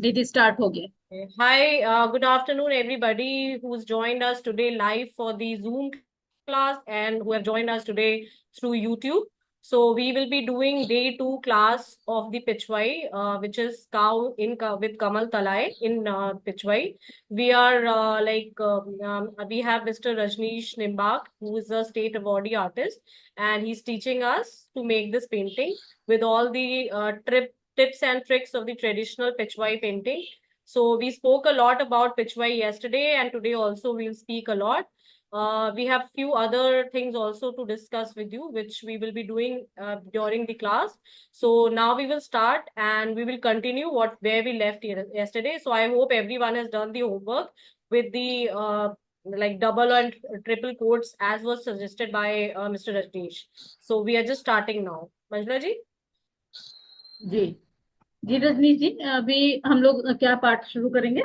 दीदी स्टार्ट हो गया। Hi, good afternoon, everybody who's joined us today live for the Zoom class and who have joined us today through YouTube. So we will be doing day 2 class of the Pitchwai, which is cow with Kamal Talai in Pitchwai. We are we have Mr. Rajneesh Nimbak, who is a state awardee artist, and he's teaching us to make this painting with all the tips and tricks of the traditional Pitchwai painting. So we spoke a lot about Pitchwai yesterday, and today also we'll speak a lot. We have few other things also to discuss with you, which we will be doing during the class. So now we will start and we will continue where we left yesterday. So I hope everyone has done the homework with the like double and triple quotes as was suggested by Mr. Rajneesh. So we are just starting now. Manjula ji? जी जी रजनीश जी, अभी हम लोग क्या पाठ शुरू करेंगे?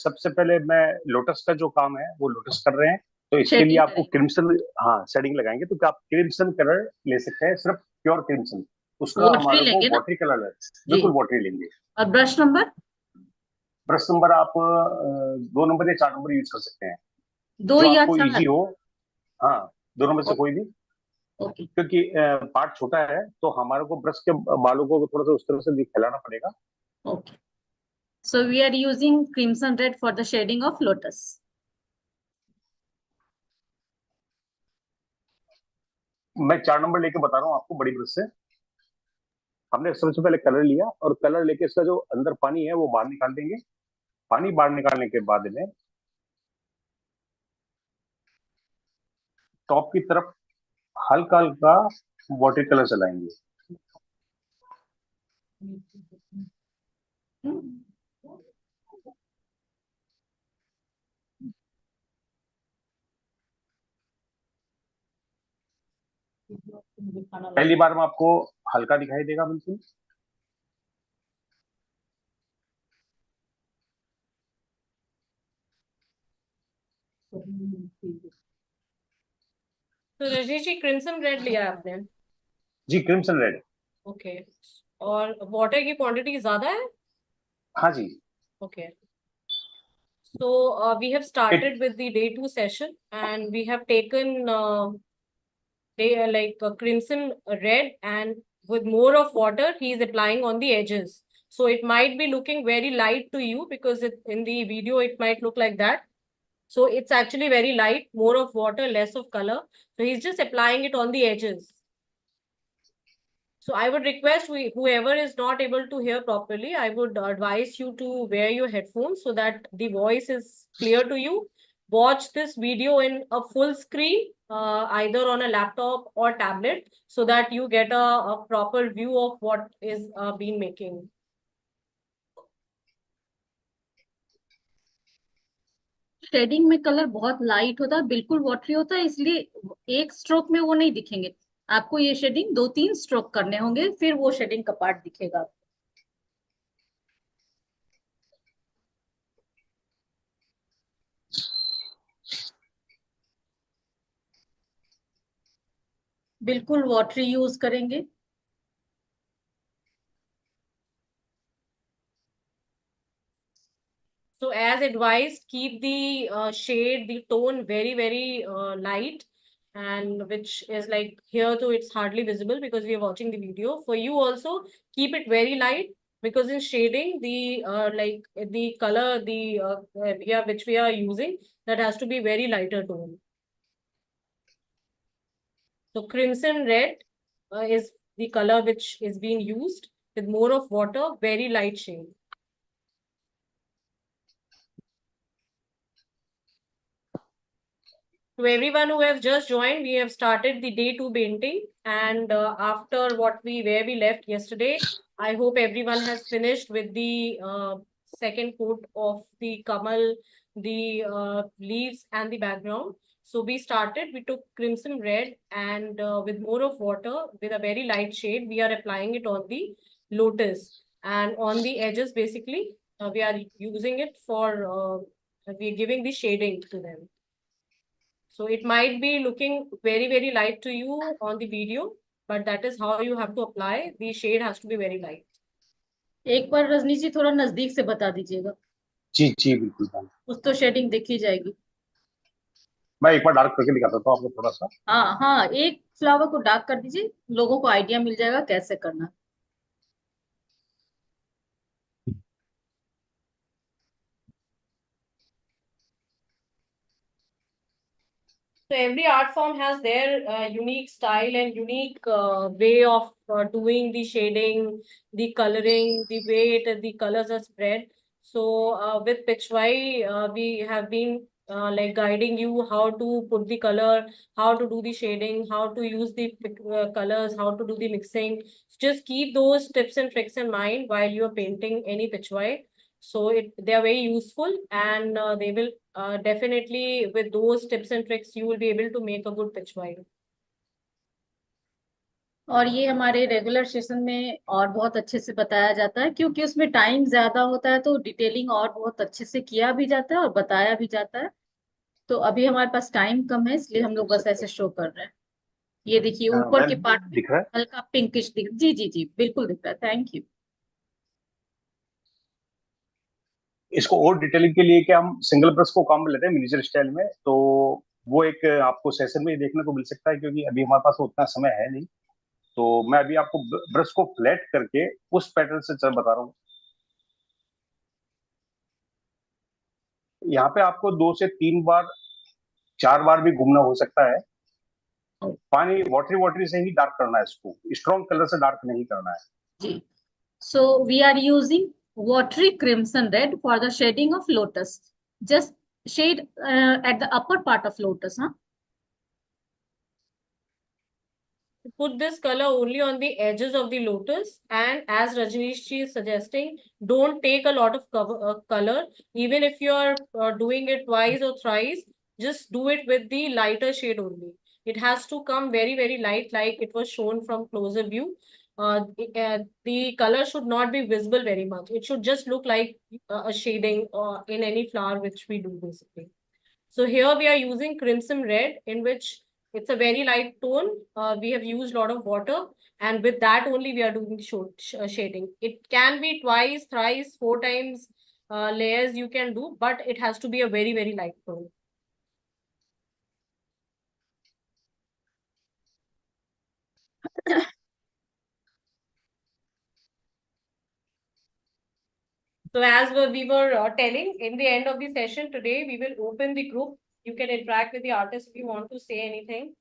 सबसे पहले मैं लोटस का जो काम है वो लोटस कर रहे हैं, तो इसके लिए शेडिंग आपको क्रिम्सन, हाँ शेडिंग लगाएंगे, तो क्या आप क्रिम्सन कलर ले सकते हैं, सिर्फ प्योर क्रिम्सन, उसका वाटरी हमारे को लेंगे ना? वाटरी कलर है, जी। बिल्कुल वाटरी लेंगे। और ब्रश नंबर? ब्रश नंबर आप 2 नंबर या 4 नंबर यूज कर सकते हैं, 2 जो या आपको 4? इजी हो। हाँ, 2 नंबर से कोई भी, ओके क्योंकि पार्ट छोटा है तो हमारे को ब्रश के बालों को थोड़ा सा उस तरह से फैलाना पड़ेगा। Okay, so we are using crimson red for the shading of lotus. मैं 4 नंबर लेके बता रहा हूँ आपको, बड़ी ब्रश से। हमने सबसे पहले कलर लिया और कलर लेके इसका जो अंदर पानी है वो बाहर निकाल देंगे। पानी बाहर निकालने के बाद में टॉप की तरफ हल्का हल्का वाटर कलर चलाएंगे। पहली बार में आपको हल्का दिखाई देगा बिल्कुल। तो रजनीश जी क्रिम्सन रेड लिया है आपने? जी, क्रिम्सन रेड। ओके, और वाटर की क्वांटिटी ज्यादा है? हाँ जी। Okay, so we have started with the day 2 session and we have taken crimson red, and with more of water he is applying on the edges. So it might be looking very light to you because in the video it might look like that. So it's actually very light, more of water, less of color. So he's just applying it on the edges. So I would request whoever is not able to hear properly, I would advise you to wear your headphones so that the voice is clear to you. Watch this video in a full screen, either on a laptop or tablet, so that you get a proper view of what is being making. Shading में colour बहुत light होता है, बिल्कुल watery होता है, इसलिए एक stroke में वो नहीं दिखेंगे आपको। ये शेडिंग 2-3 स्ट्रोक करने होंगे, फिर वो शेडिंग का पार्ट दिखेगा। बिल्कुल वाटरी यूज करेंगे। So as advised, keep the shade, the tone very light, and which is like here too it's hardly visible because we are watching the video. For you also, keep it very light, because in shading the like the color, the yeah, which we are using, that has to be very lighter tone. So crimson red is the color which is being used with more of water, very light shade. To everyone who have just joined, we have started the day 2 painting, and after where we left yesterday, I hope everyone has finished with the second coat of the kamal, the leaves and the background. So we took crimson red, and with more of water, with a very light shade, we are applying it on the lotus, and on the edges basically, we are using it for, we are giving the shading to them. So it might be looking very light to you on the video, but that is how you have to apply. The shade has to be very light. एक बार रजनी जी थोड़ा नजदीक से बता दीजिएगा, जी जी बिल्कुल ma'am. कुछ तो shading दिखी जाएगी। मैं एक बार डार्क करके दिखाता हूँ आपको थोड़ा सा। हाँ हाँ, एक फ्लावर को डार्क कर दीजिए, लोगों को आइडिया मिल जाएगा कैसे करना है। So every art form has their unique style and unique way of doing the shading, the coloring, the way the colors are spread. So with Pitchwai, we have been like guiding you how to put the color, how to do the shading, how to use the colors, how to do the mixing. Just keep those tips and tricks in mind while you are painting any Pitchwai. So they are very useful, and they will definitely, with those tips and tricks, you will be able to make a good pitch wide. और ये हमारे regular session में और बहुत अच्छे से बताया जाता है, क्योंकि उसमें टाइम ज्यादा होता है तो डिटेलिंग और बहुत अच्छे से किया भी जाता है और बताया भी जाता है। तो अभी हमारे पास टाइम कम है, इसलिए हम लोग बस ऐसे शो कर रहे हैं। ये देखिए ऊपर के मैम पार्ट में दिख रहा है। हल्का पिंकिश दिख, जी जी जी बिल्कुल दिख रहा है, थैंक यू। इसको और डिटेलिंग के लिए क्या हम सिंगल ब्रश को काम में लेते हैं मिनिएचर स्टाइल में, तो वो एक आपको सेशन में ही देखने को मिल सकता है, क्योंकि अभी हमारे पास उतना समय है नहीं। तो मैं अभी आपको ब्रश को फ्लैट करके उस पैटर्न से चल बता रहा हूँ। यहाँ पे आपको 2 से 3 बार 4 बार भी घूमना हो सकता है। पानी वाटरी वाटरी से ही डार्क करना है, इसको स्ट्रॉन्ग कलर से डार्क नहीं करना है। जी, so we are using watery crimson red for the shading of lotus. Just shade at the upper part of lotus, huh? Put this color only on the edges of the lotus, and as Rajneesh is suggesting, don't take a lot of color. Even if you are doing it twice or thrice, just do it with the lighter shade only. It has to come very, very light, like it was shown from closer view. The color should not be visible very much. It should just look like a shading in any flower which we do basically. So here we are using crimson red, in which it's a very light tone. We have used a lot of water, and with that only we are doing the shading. It can be twice, thrice, 4 times layers you can do, but it has to be a very, very light tone. So as we were telling, in the end of the session today, we will open the group. You can interact with the artist if you want to say anything,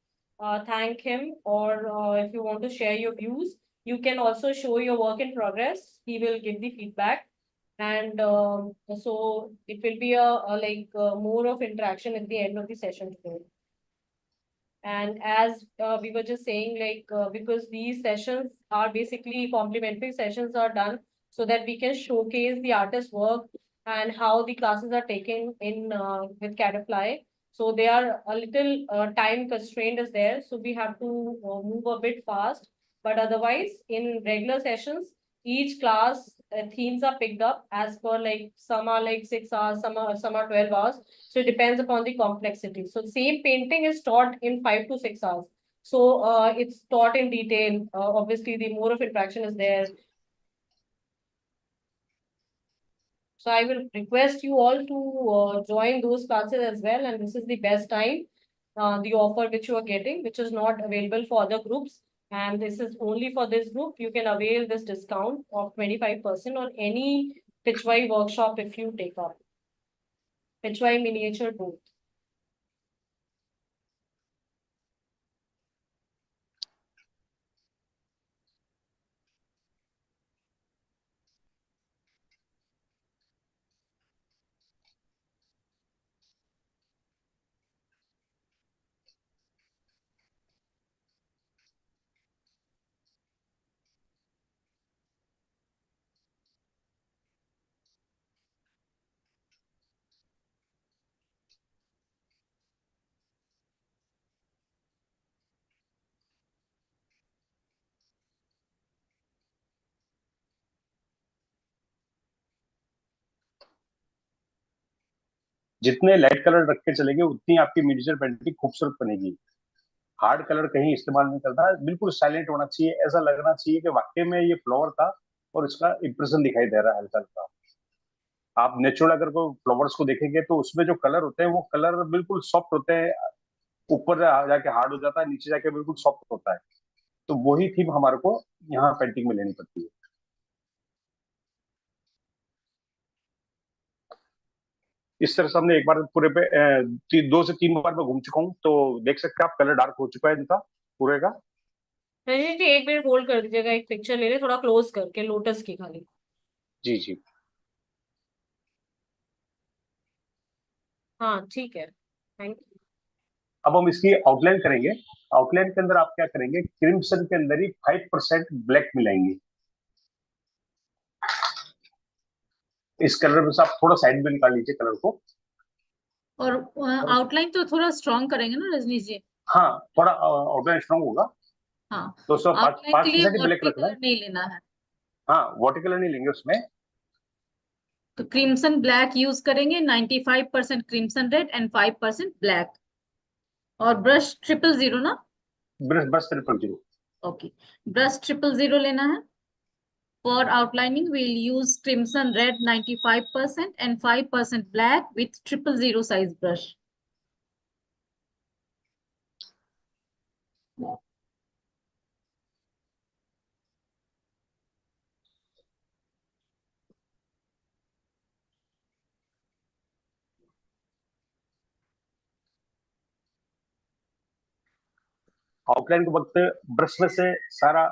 thank him, or if you want to share your views. You can also show your work in progress. He will give the feedback. And so it will be more of interaction at the end of the session today. And as we were just saying, because these sessions are basically complimentary sessions are done so that we can showcase the artist's work and how the classes are taken in with Caterfly. So they are a little time constraint is there. So we have to move a bit fast. But otherwise, in regular sessions, each class themes are picked up as per like some are like 6 hours, some are 12 hours. So it depends upon the complexity. So same painting is taught in 5 to 6 hours. So it's taught in detail. Obviously, the more of interaction is there. So I will request you all to join those classes as well. And this is the best time, the offer which you are getting, which is not available for other groups. And this is only for this group. You can avail this discount of 25% on any Pitchwai workshop if you take up. Pitchwai miniature booth. जितने light colour रख के चलेंगे उतनी आपकी miniature painting खूबसूरत बनेगी। Hard colour कहीं इस्तेमाल नहीं करना, बिल्कुल साइलेंट होना चाहिए, ऐसा लगना चाहिए कि वाकई में ये फ्लावर था और इसका इम्प्रेशन दिखाई दे रहा है हल्का हल्का। आप नेचुरल अगर कोई फ्लावर्स को देखेंगे तो उसमें जो कलर होते हैं वो कलर बिल्कुल सॉफ्ट होते हैं, ऊपर जाके हार्ड हो जाता है, नीचे जाके बिल्कुल सॉफ्ट होता है। तो वही थीम हमारे को यहाँ पेंटिंग में लेनी पड़ती है। इस तरह से हमने एक बार पूरे पे 2 से 3 बार मैं घूम चुका हूँ, तो देख सकते हैं आप कलर डार्क हो चुका है इनका पूरे का। रजनीश जी, एक मिनट होल्ड कर दीजिएगा, एक पिक्चर ले ले थोड़ा क्लोज करके, लोटस की खाली। जी जी। हाँ ठीक है, थैंक यू। अब हम इसकी आउटलाइन करेंगे। आउटलाइन के अंदर आप क्या करेंगे, क्रिम्सन के अंदर ही 5% ब्लैक मिलाएंगे। इस कलर में से आप थोड़ा साइड में निकाल लीजिए कलर को। और और आउटलाइन तो थोड़ा स्ट्रॉन्ग करेंगे ना रजनीश जी? हाँ, थोड़ा आउटलाइन स्ट्रॉन्ग होगा। हाँ। तो उसमें पाँच आउटलाइन के पाँच लिए फीसद ही ब्लैक वाटरी रखना है। कलर नहीं लेना है। हाँ, वाटर कलर नहीं लेंगे उसमें। तो क्रिम्सन ब्लैक यूज करेंगे, 95% क्रिम्सन रेड एंड 5% ब्लैक। और ब्रश 000 ना? ब्रश बस 000। ओके। ब्रश 000 लेना है। For outlining, we'll use crimson red 95% and 5% black with 000 size brush. Outline के वक्त ब्रश में से सारा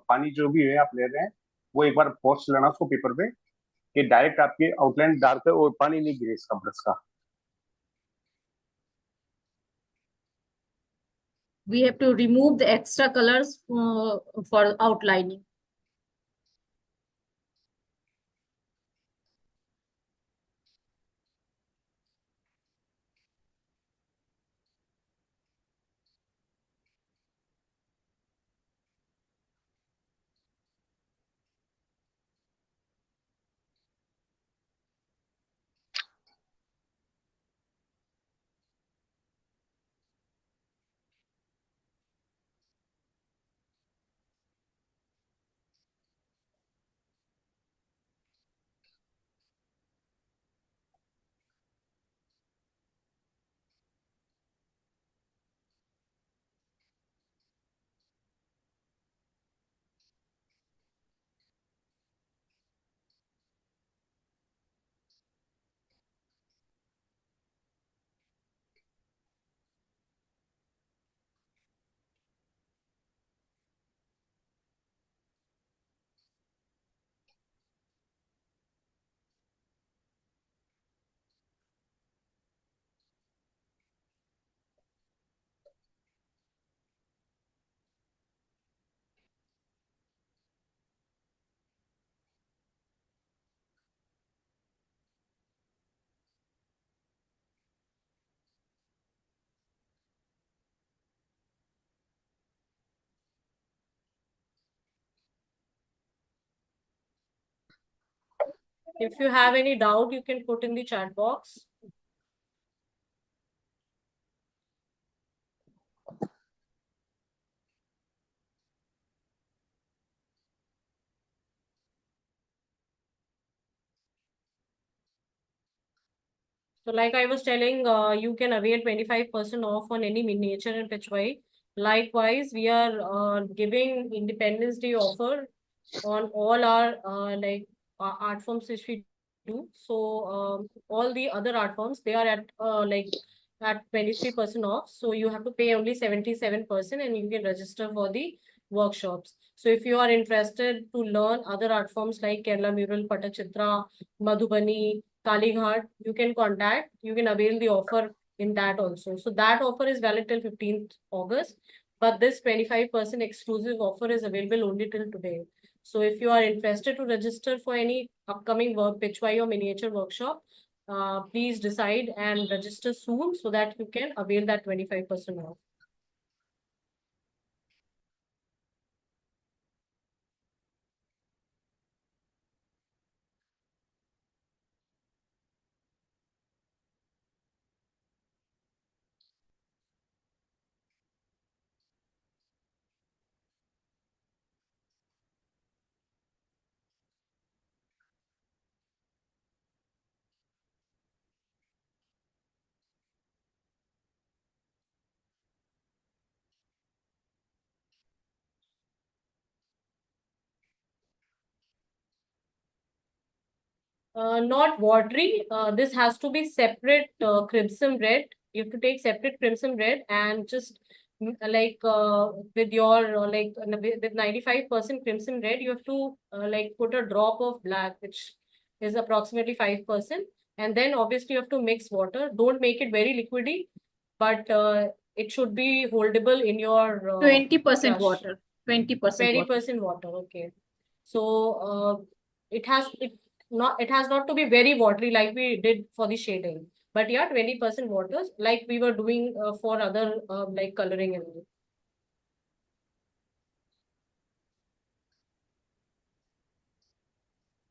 पानी जो भी है आप ले रहे हैं, वो एक बार फोर्स लेना उसको पेपर पे, कि डायरेक्ट आपकी आउटलाइन डार्क है और पानी नहीं गिरे इसका ब्रश का। We have to remove the extra colors for outlining. If you have any doubt, you can put in the chat box. So like I was telling, you can avail 25% off on any miniature and pitch white. Likewise, we are giving Independence Day offer on all our art forms which we do. So all the other art forms, they are at at 23% off. So you have to pay only 77% and you can register for the workshops. So if you are interested to learn other art forms like Kerala mural, Patachitra, Madhubani, Kalighat, you can contact, you can avail the offer in that also. So that offer is valid till 15th August, but this 25% exclusive offer is available only till today. So if you are interested to register for any upcoming work, pitchway or miniature workshop, please decide and register soon so that you can avail that 25% off. Not watery. This has to be separate crimson red. You have to take separate crimson red and just with your with 95% crimson red, you have to like put a drop of black, which is approximately 5%. And then obviously you have to mix water. Don't make it very liquidy, but it should be holdable in your 20% brush. water. 20% water. 20% water. Okay. So it has it has not to be very watery like we did for the shading. But yeah, 20% water like we were doing for other like coloring and all.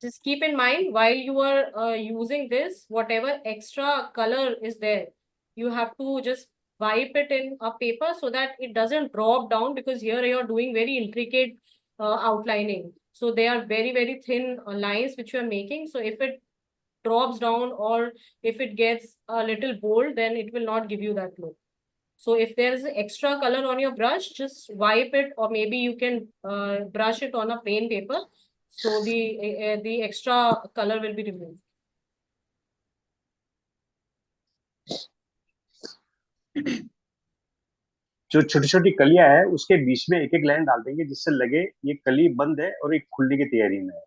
Just keep in mind while you are using this, whatever extra color is there, you have to just wipe it in a paper so that it doesn't drop down, because here you're doing very intricate outlining. So they are very, very thin lines which you are making. So if it drops down or if it gets a little bold, then it will not give you that look. So if there's extra color on your brush, just wipe it, or maybe you can brush it on a plain paper. So the extra color will be removed. जो छोटी छोटी कलियां हैं उसके बीच में एक एक line डाल देंगे जिससे लगे ये कली बंद है और एक खुलने की तैयारी में है।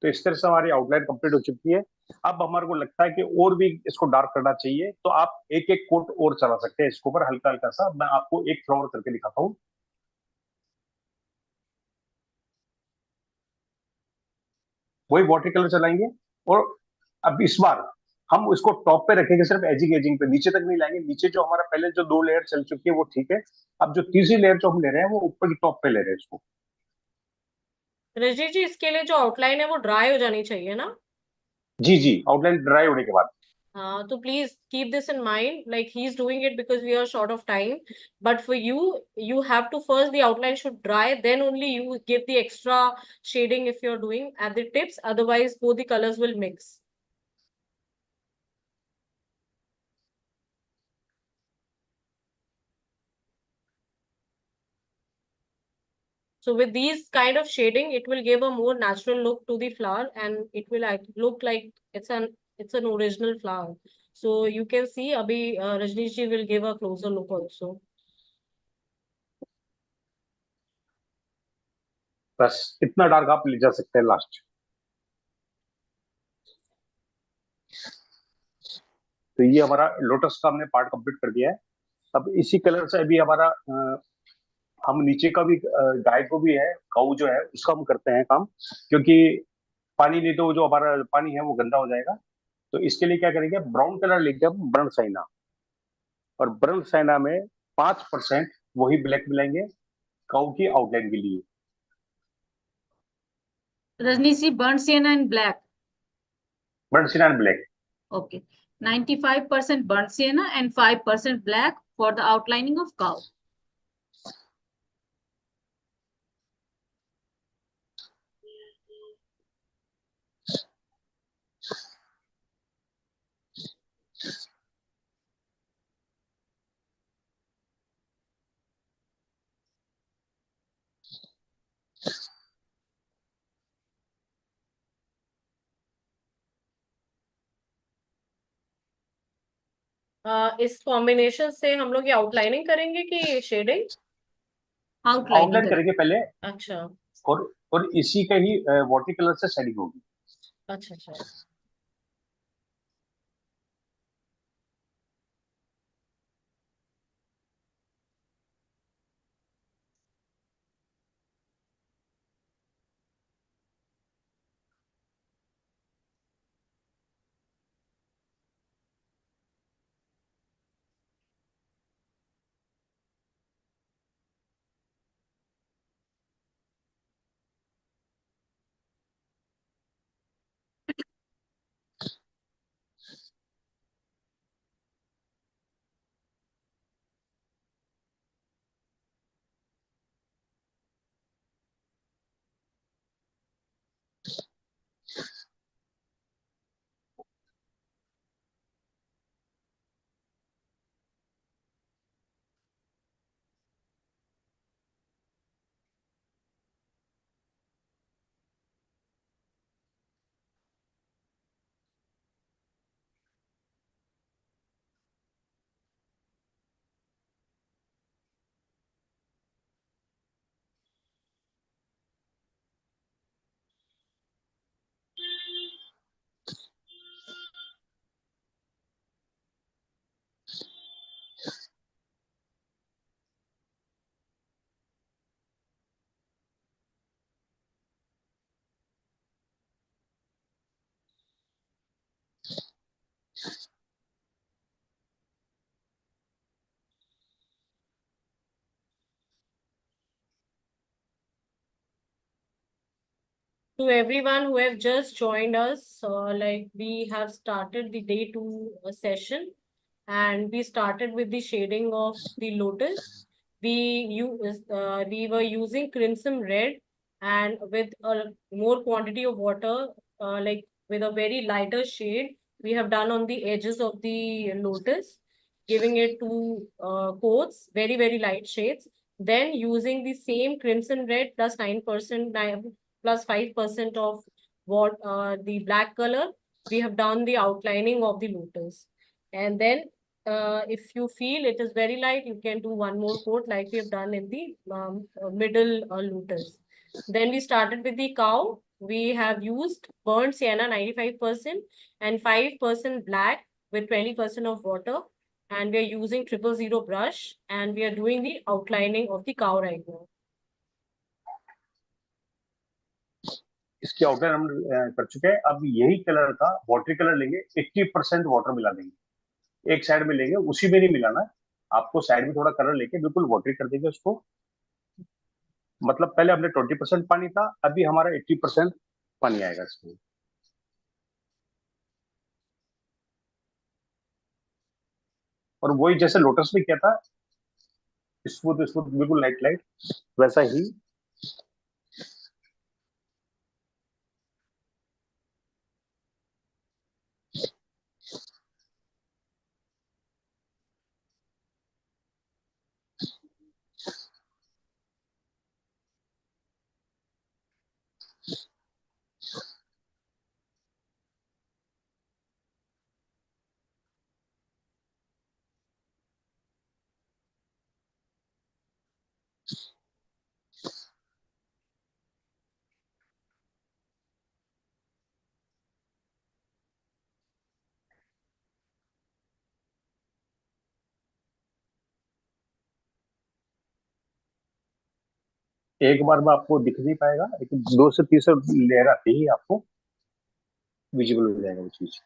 तो इस तरह से हमारी आउटलाइन कंप्लीट हो चुकी है। अब हमारे को लगता है कि और भी इसको डार्क करना चाहिए, तो आप एक एक कोट और चला सकते हैं इसके ऊपर हल्का हल्का सा। मैं आपको एक फ्लावर करके दिखाता हूँ। वही वाटर कलर चलाएंगे और अब इस बार हम इसको टॉप पे रखेंगे, सिर्फ एजिंग एजिंग पे, नीचे तक नहीं लाएंगे। नीचे जो हमारा पहले जो 2 लेयर चल चुकी है वो ठीक है। अब जो तीसरी लेयर जो हम ले रहे हैं वो ऊपर की टॉप पे ले रहे हैं इसको। रजनी जी, इसके लिए जो आउटलाइन है वो ड्राई हो जानी चाहिए ना? जी जी, आउटलाइन ड्राई होने के बाद। हाँ, तो please keep this in mind, like he is doing it because we are short of time, but for you have to first the outline should dry, then only you give the extra shading if you're doing at the tips, otherwise both the colors will mix. So with these kind of shading, it will give a more natural look to the flower, and it will look like it's an original flower. So you can see, Abhi Rajneesh ji will give a closer look also. बस इतना dark आप ले जा सकते हैं last. तो ये हमारा लोटस का हमने पार्ट कंप्लीट कर दिया है। अब इसी कलर से अभी हमारा हम नीचे का भी गाय को भी है, काऊ जो है उसका हम करते हैं काम, क्योंकि पानी नहीं तो जो हमारा पानी है वो गंदा हो जाएगा। तो इसके लिए क्या करेंगे, ब्राउन कलर लेके हम ब्रण साइना, और ब्रण साइना में 5% वही ब्लैक मिलाएंगे काऊ की आउटलाइन के लिए। Rajni ji, burnt sienna and black. Burnt sienna and black. Okay. 95% burnt sienna and 5% black for the outlining of cow. इस कॉम्बिनेशन से हम लोग ये आउटलाइनिंग करेंगे कि शेडिंग? Outlining आउटलाइन करें. करेंगे पहले, अच्छा और और इसी का ही वाटर कलर से शेडिंग होगी। अच्छा अच्छा। To everyone who have just joined us, like we have started the day 2 session, and we started with the shading of the lotus. We were using crimson red, and with a more quantity of water, like with a very lighter shade, we have done on the edges of the lotus, giving it two coats, very, very light shades. Then using the same crimson red plus 9%, plus 5% of what the black color, we have done the outlining of the lotus. And then if you feel it is very light, you can do one more coat like we have done in the middle lotus. Then we started with the cow. We have used burnt sienna 95% and 5% black with 20% of water. And we are using 000 brush, and we are doing the outlining of the cow right now. इसकी outline हम कर चुके हैं। अब यही colour का water colour लेंगे, 80% water मिला देंगे, एक साइड में लेंगे, उसी में नहीं मिलाना, आपको साइड में थोड़ा कलर लेके बिल्कुल वाटर कर देंगे उसको। मतलब पहले हमने 20% पानी था, अभी हमारा 80% पानी आएगा इसमें। और वही जैसे लोटस में किया था, स्मूथ स्मूथ बिल्कुल लाइट लाइट, वैसा ही एक बार में आपको दिख नहीं पाएगा, लेकिन 2 से 3 लेयर आती ही आपको विजिबल हो जाएगा वो चीज।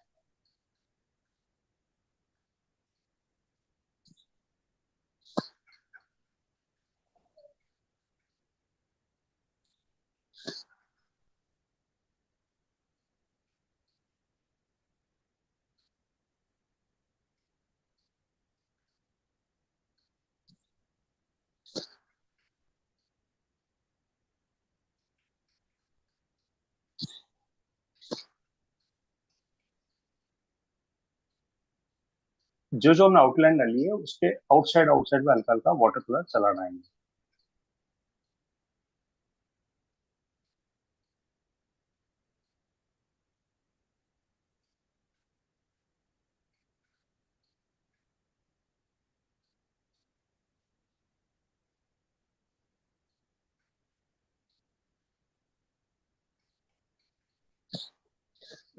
जो जो हमने आउटलाइन डाली है उसके आउटसाइड में हल्का हल्का वाटर कलर चलाना है।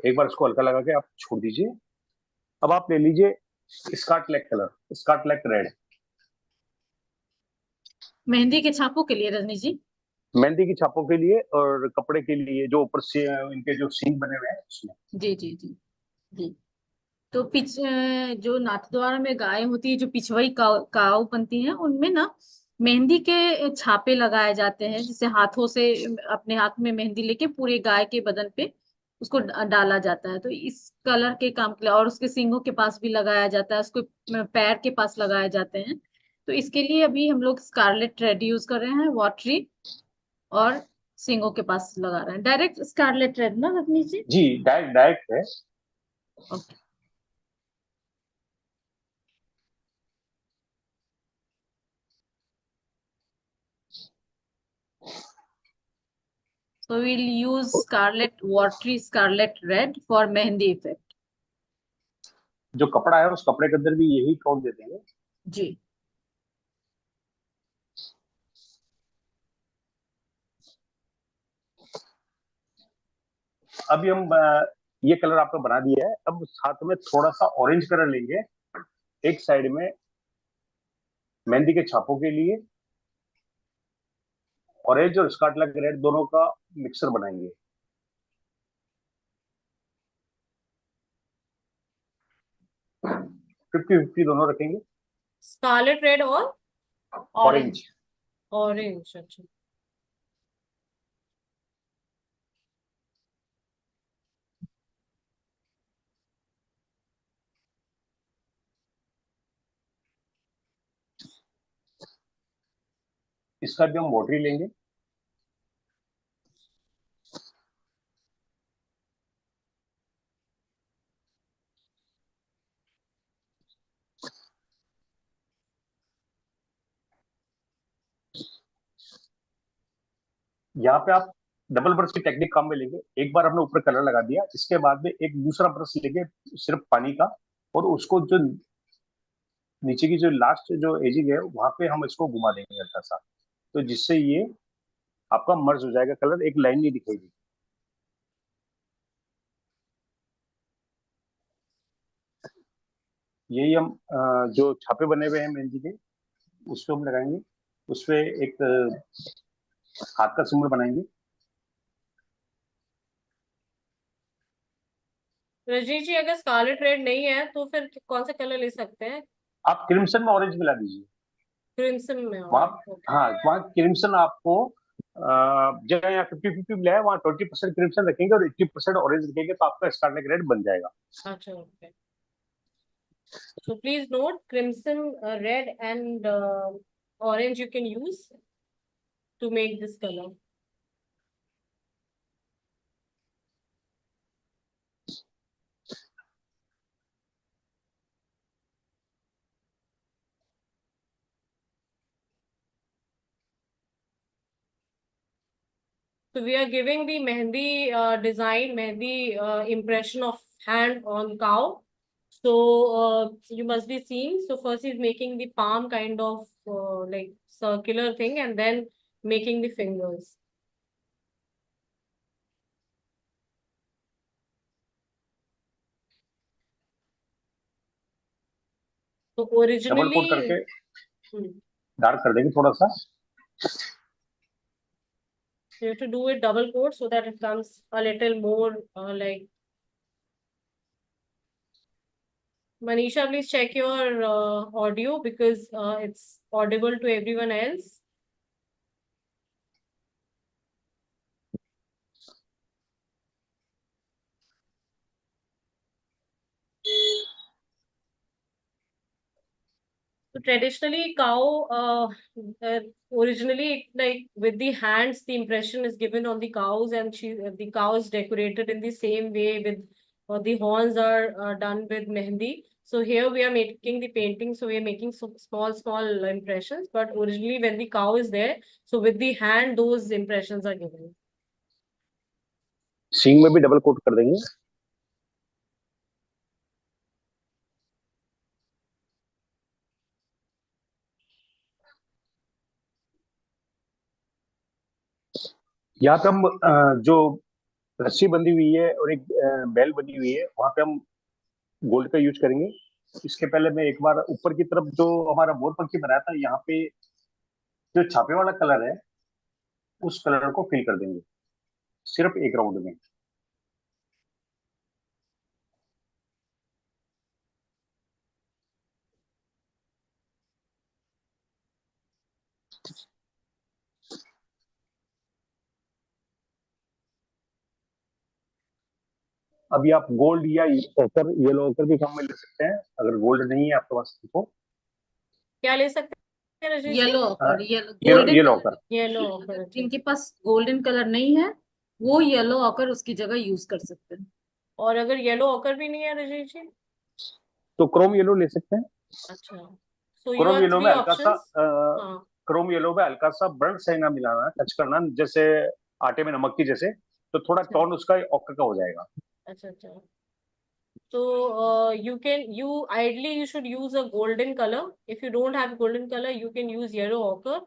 एक बार इसको हल्का लगा के आप छोड़ दीजिए। अब आप ले लीजिए scarlet colour, scarlet red, mehndi के छापों के लिए रजनी जी। मेहंदी की छापों के लिए और कपड़े के लिए, जो ऊपर से इनके जो सीन बने हुए हैं उसमें। जी जी जी जी। तो जो नाथद्वारा में गाय होती है, जो पिछवाई काव बनती है, उनमें ना मेहंदी के छापे लगाए जाते हैं, जिसे हाथों से अपने हाथ में मेहंदी लेके पूरे गाय के बदन पे उसको डाला जाता है। तो इस कलर के काम के लिए, और उसके सींगों के पास भी लगाया जाता है, उसको पैर के पास लगाए जाते हैं। तो इसके लिए अभी हम लोग स्कारलेट रेड यूज कर रहे हैं, वाटरी, और सींगों के पास लगा रहे हैं। डायरेक्ट स्कारलेट रेड ना रजनी जी? जी, डायरेक्ट डायरेक्ट है। Okay. So we'll use watery scarlet red for mehndi effect. जो कपड़ा है उस कपड़े के अंदर भी यही टोन दे देंगे। जी। अभी हम ये कलर आपका बना दिया है। अब साथ में थोड़ा सा ऑरेंज कलर लेंगे, एक साइड में मेहंदी के छापों के लिए, ऑरेंज और स्कार्लेट रेड दोनों का मिक्सर बनाएंगे। 50-50 दोनों रखेंगे। स्कारलेट रेड और ऑरेंज। ऑरेंज, अच्छा। इसका भी हम मोटरी लेंगे। यहाँ पे आप डबल ब्रश की टेक्निक काम में लेंगे। एक बार हमने ऊपर कलर लगा दिया, इसके बाद में एक दूसरा ब्रश लेंगे सिर्फ पानी का, और उसको जो नीचे की जो लास्ट जो एजिंग है वहां पे हम इसको घुमा देंगे हल्का सा, तो जिससे ये आपका मर्ज हो जाएगा, कलर एक लाइन नहीं दिखेगी। यही हम जो छापे बने हुए हैं मेहंदी के, उस पे हम लगाएंगे। उस पे एक हाथ का सिंबल बनाएंगे। रजनीश जी, अगर स्कारलेट रेड नहीं है तो फिर कौन सा कलर ले सकते हैं? आप क्रिम्सन में ऑरेंज मिला दीजिए। क्रिम्सन में वहाँ, ऑरेंज, ओके। हाँ वहाँ क्रिम्सन आपको जगह यहाँ 50-50 मिला है, वहाँ 20% क्रिम्सन रखेंगे और 80% ऑरेंज रखेंगे, तो आपका स्कारलेट रेड बन जाएगा। अच्छा, okay. So please note, crimson, red, and orange you can use to make this color. So we are giving the mehendi design, mehendi impression of hand on cow. So you must be seeing. So first he's making the palm kind of like circular thing, and then making the fingers. So double coat originally, करके hmm, dark कर देंगे थोड़ा सा। you have to do it double coat so that it comes a little more like. Manisha, please check your audio because it's audible to everyone else. So traditionally, cow, originally, like with the hands, the impression is given on the cows, and the cow is decorated in the same way with the horns are done with mehendi. So here we are making the painting, so we are making small impressions. But originally, when the cow is there, so with the hand, those impressions are given. सींग में भी double coat कर देंगे। यहाँ पे हम जो रस्सी बंधी हुई है और एक बेल बनी हुई है, वहां पे हम गोल्ड का यूज करेंगे। इसके पहले मैं एक बार ऊपर की तरफ जो हमारा मोर पंखी बनाया था, यहाँ पे जो छापे वाला कलर है उस कलर को फिल कर देंगे सिर्फ एक राउंड में। अभी आप गोल्ड या ऑकर, येलो ऑकर भी काम में ले सकते हैं अगर गोल्ड नहीं है आपके पास तो। क्या ले सकते हैं Rajnish ji? Yellow ochre, yellow yellow golden yellow colour. Ochre. Yellow ochre, जिनके पास गोल्डन कलर नहीं है वो येलो ऑकर उसकी जगह यूज कर सकते हैं। और अगर येलो ऑकर भी नहीं है रजनीश जी? तो क्रोम येलो ले सकते हैं। अच्छा, so you Chrome have yellow में three हल्का सा options. हाँ, क्रोम येलो में हल्का सा बर्ड सेना मिलाना है, टच करना, जैसे आटे में नमक की जैसे, तो थोड़ा अच्छा, टोन उसका ऑकर का हो जाएगा। अच्छा, अच्छा. So you ideally you should use a golden color. If you don't have golden color, you can use yellow ochre.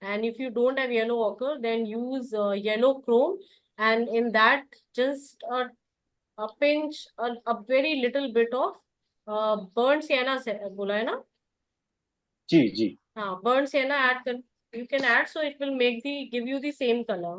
And if you don't have yellow ochre, then use yellow chrome. And in that, just a pinch, a very little bit of burnt sienna से बोला है ना? जी जी। हाँ, burnt sienna add कर, you can add, so it will give you the same color.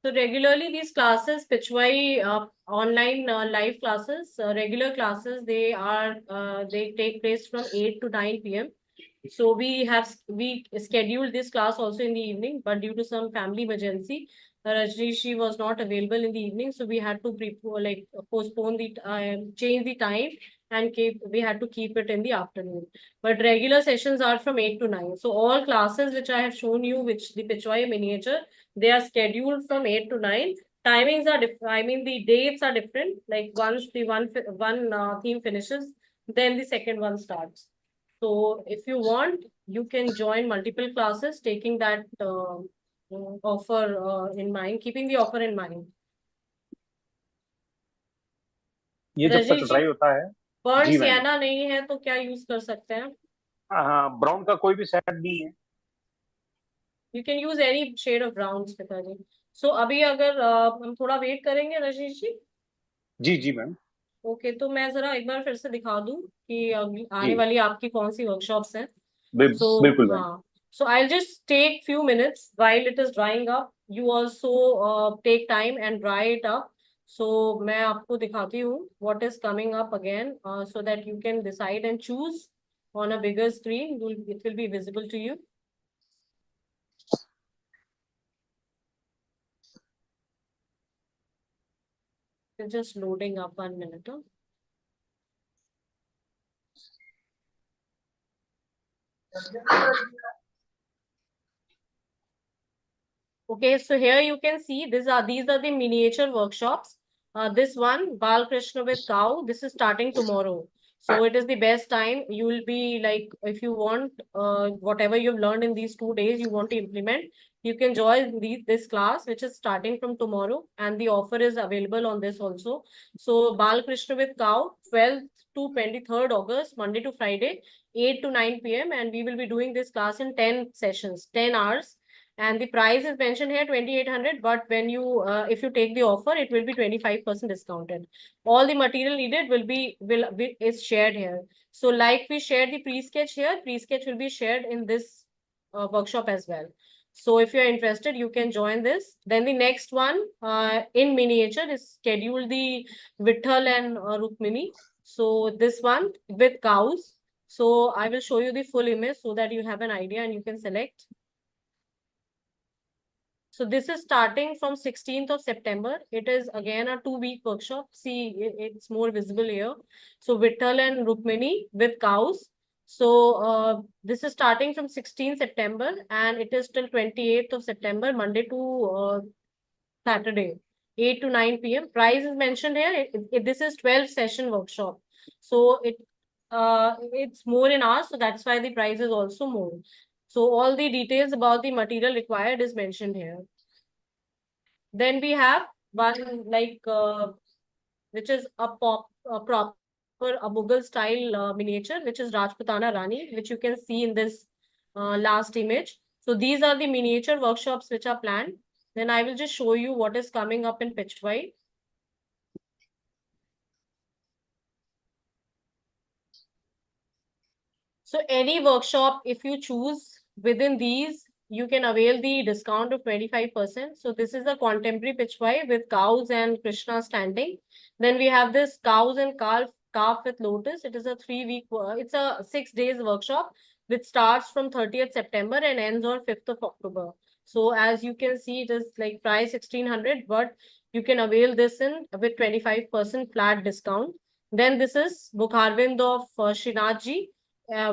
So regularly these classes, Pitchwai online live classes, regular classes, they take place from 8 to 9 p.m. So we scheduled this class also in the evening, but due to some family emergency, Rajnishi was not available in the evening, so we had to postpone the change the time and we had to keep it in the afternoon. But regular sessions are from 8 to 9. So all classes which I have shown you, which the Pitchwai miniature, they are scheduled from 8 to 9. Timings are different. I mean, the dates are different. Like once the one theme finishes, then the second one starts. So if you want, you can join multiple classes, taking that offer in mind, keeping the offer in mind. ये जब तक रजेश जी, dry होता है। Burn जी ma'am. सियाना नहीं है तो क्या use कर सकते हैं? हाँ, ब्राउन का कोई भी सेट नहीं है। You can use any shade of brown पिताजी। सो अभी अगर हम थोड़ा वेट करेंगे रजेश जी। जी जी मैम। ओके, तो मैं जरा एक बार फिर से दिखा दूं कि जी आने वाली आपकी कौन सी वर्कशॉप्स हैं। So, बिल्कुल ma'am. so I'll just take few minutes while it is drying up. You also take time and dry it up. So मैं आपको दिखाती हूँ what is coming up again, so that you can decide and choose on a bigger screen. It will be visible to you. It's just loading up 1 minute. Huh? Okay, so here you can see these are the miniature workshops. This one, Bal Krishna with cow, this is starting tomorrow. So it is the best time. You will be like, if you want whatever you've learned in these 2 days, you want to implement, you can join this class, which is starting from tomorrow, and the offer is available on this also. So Bal Krishna with cow, 12th to 23rd August, Monday to Friday, 8 to 9 p.m. And we will be doing this class in 10 sessions, 10 hours. And the price is mentioned here 2,800, but when you if you take the offer, it will be 25% discounted. All the material needed will is shared here. So like we shared the pre-sketch here, pre-sketch will be shared in this workshop as well. So if you're interested, you can join this. Then the next one in miniature is scheduled the Vitthal and Rukmini. So this one with cows. So I will show you the full image so that you have an idea and you can select. So this is starting from 16th of September. It is again a 2-week workshop. See, it's more visible here. So Vitthal and Rukmini with cows. So this is starting from 16th September and it is till 28th of September, Monday to Saturday, 8 to 9 p.m. Price is mentioned here. This is 12 session workshop. So it's more in hours, so that's why the price is also more. So all the details about the material required is mentioned here. Then we have one which is a proper a Mughal style miniature, which is Rajputana Rani, which you can see in this last image. So these are the miniature workshops which are planned. Then I will just show you what is coming up in Pitchwai. So any workshop, if you choose within these, you can avail the discount of 25%. So this is a contemporary Pitchwai with cows and Krishna standing. Then we have this cows and calf with lotus. It is a 3-week, it's a 6 days workshop which starts from 30th September and ends on 5th of October. So as you can see, it is like price 1,600, but you can avail this in with 25% flat discount. Then this is Mukharvind of Srinathji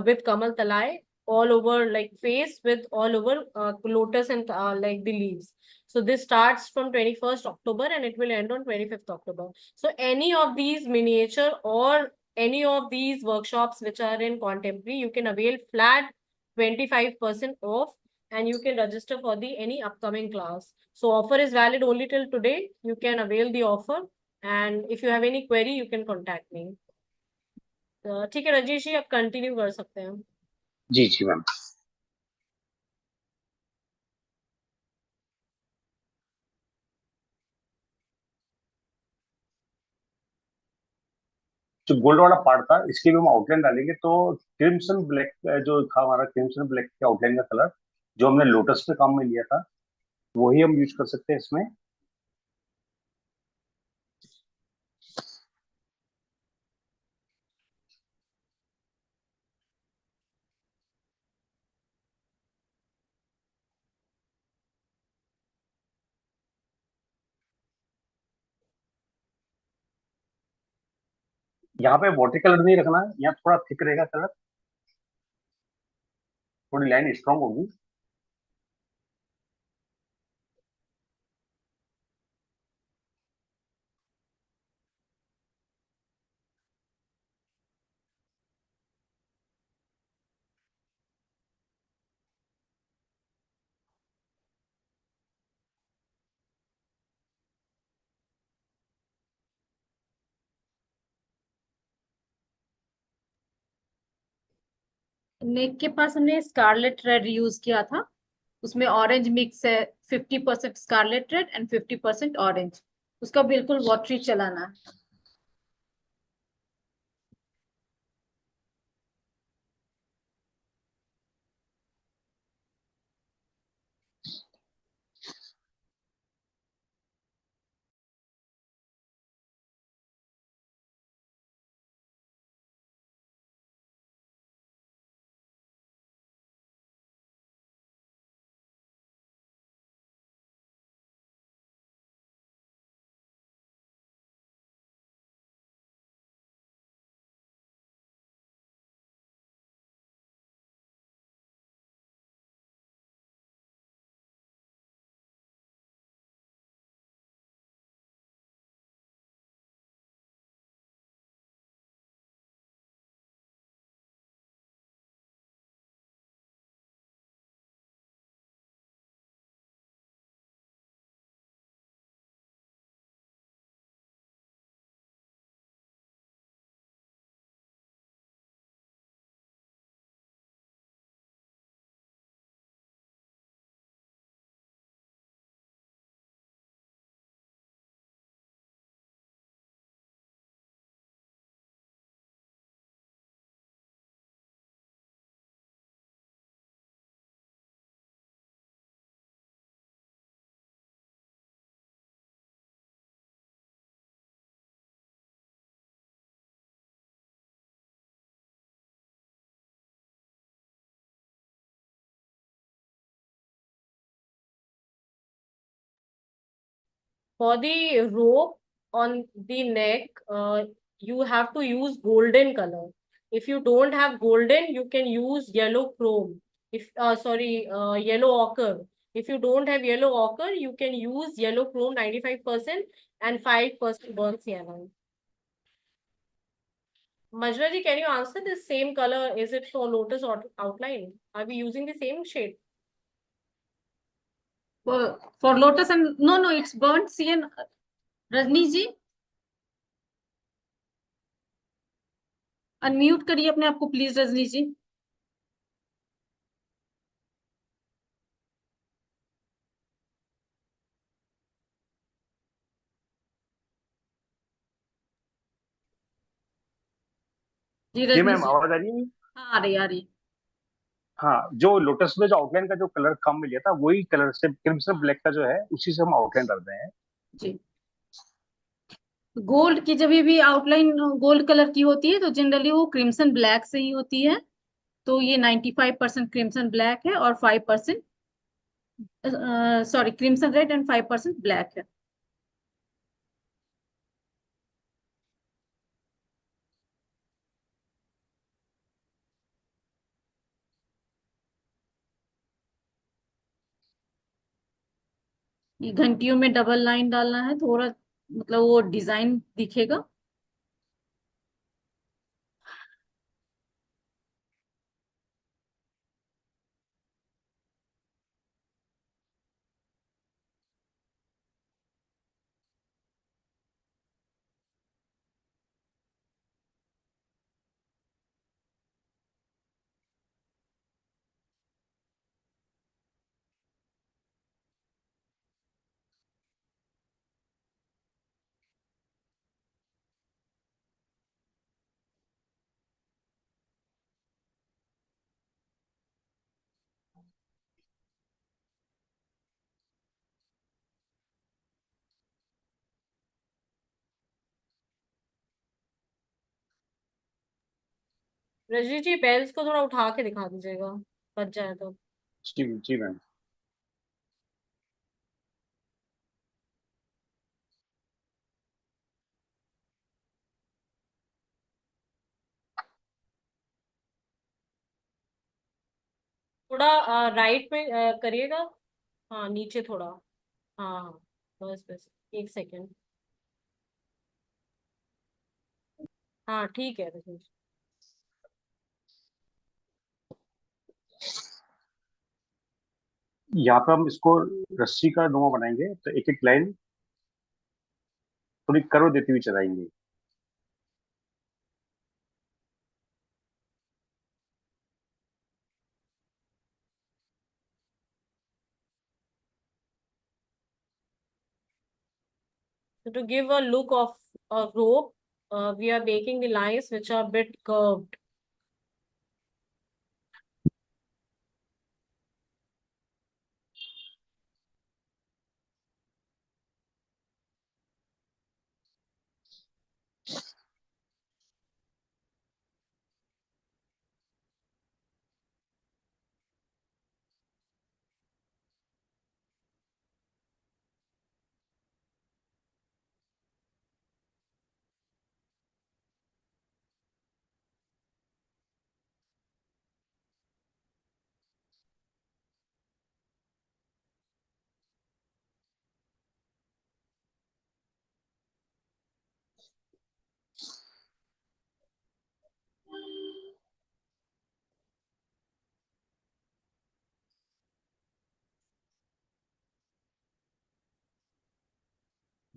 with Kamal Talai all over like face with all over lotus and like the leaves. So this starts from 21st October and it will end on 25th October. So any of these miniature or any of these workshops which are in contemporary, you can avail flat 25% off and you can register for the any upcoming class. So offer is valid only till today. You can avail the offer and if you have any query, you can contact me. ठीक है रजीश जी, आप continue कर सकते हैं। जी जी ma'am. जो gold वाला part था इसके भी हम आउटलाइन डालेंगे, तो क्रिम्सन ब्लैक जो था हमारा, क्रिम्सन ब्लैक के आउटलाइन का कलर जो हमने लोटस पे काम में लिया था, वही हम यूज कर सकते हैं इसमें। यहाँ पे वाटर कलर नहीं रखना है, यहाँ थोड़ा थिक रहेगा कलर, थोड़ी लाइन स्ट्रांग होगी। नेक के पास हमने स्कारलेट रेड यूज किया था, उसमें ऑरेंज मिक्स है, 50% स्कारलेट रेड एंड 50% ऑरेंज। उसका बिल्कुल वॉटरी चलाना है। For the rope on the neck, you have to use golden color. If you don't have golden, you can use yellow chrome. If yellow ochre. If you don't have yellow ochre, you can use yellow chrome 95% and 5% burnt sienna. Majra ji, can you answer this same color? Is it for lotus outline? Are we using the same shade? For lotus and no, it's burnt sienna. Rajni ji unmute करिए अपने आप को please, Rajni ji. जी जी Rajni ma'am, जी। आवाज आ रही है? हाँ आ रही आ रही। हाँ, जो लोटस में जो आउटलाइन का जो कलर कम मिल था, वही कलर से क्रिम्सन हाँ ब्लैक का जो है उसी से हम आउटलाइन करते हैं। जी। गोल्ड की जब भी आउटलाइन गोल्ड कलर की होती है तो जनरली वो क्रिम्सन ब्लैक से ही होती है। तो ये 95% क्रिम्सन ब्लैक है और 5% sorry crimson red and 5% black है। ये घंटियों में डबल लाइन डालना है थोड़ा, मतलब वो डिजाइन दिखेगा। रजनी जी, बेल्स को थोड़ा उठा के दिखा दीजिएगा, बच जाए तो। जी जी मैम। थोड़ा राइट में करिएगा। हाँ नीचे थोड़ा। हाँ बस बस, एक सेकेंड। हाँ ठीक है रजनीश। यहाँ पे हम इसको रस्सी का नुमा बनाएंगे, तो एक एक लाइन थोड़ी कर्व देती हुई चलाएंगे। So to give a look of a rope, we are making the lines which are a bit curved.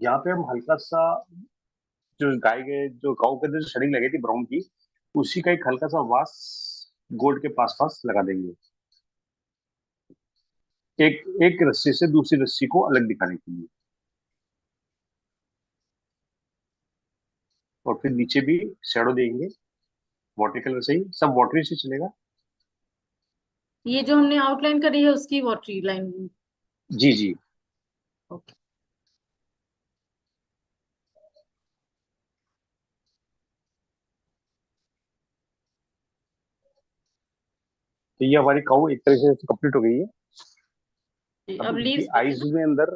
यहाँ पे हम हल्का सा जो गाय के जो गाँव के अंदर जो शरीर लगी थी ब्राउन की, उसी का एक हल्का सा वास गोल्ड के पास पास लगा देंगे, एक एक रस्सी से दूसरी रस्सी को अलग दिखाने के लिए। और फिर नीचे भी शेडो देंगे वाटर कलर से ही, सब वाटरी से चलेगा। ये जो हमने आउटलाइन करी है उसकी वाटरी लाइन। जी जी। ओके। तो ये हमारी काउ एक तरह से कंप्लीट हो गई है। अब अब इनकी लीव्स बने आईज ना। में अंदर,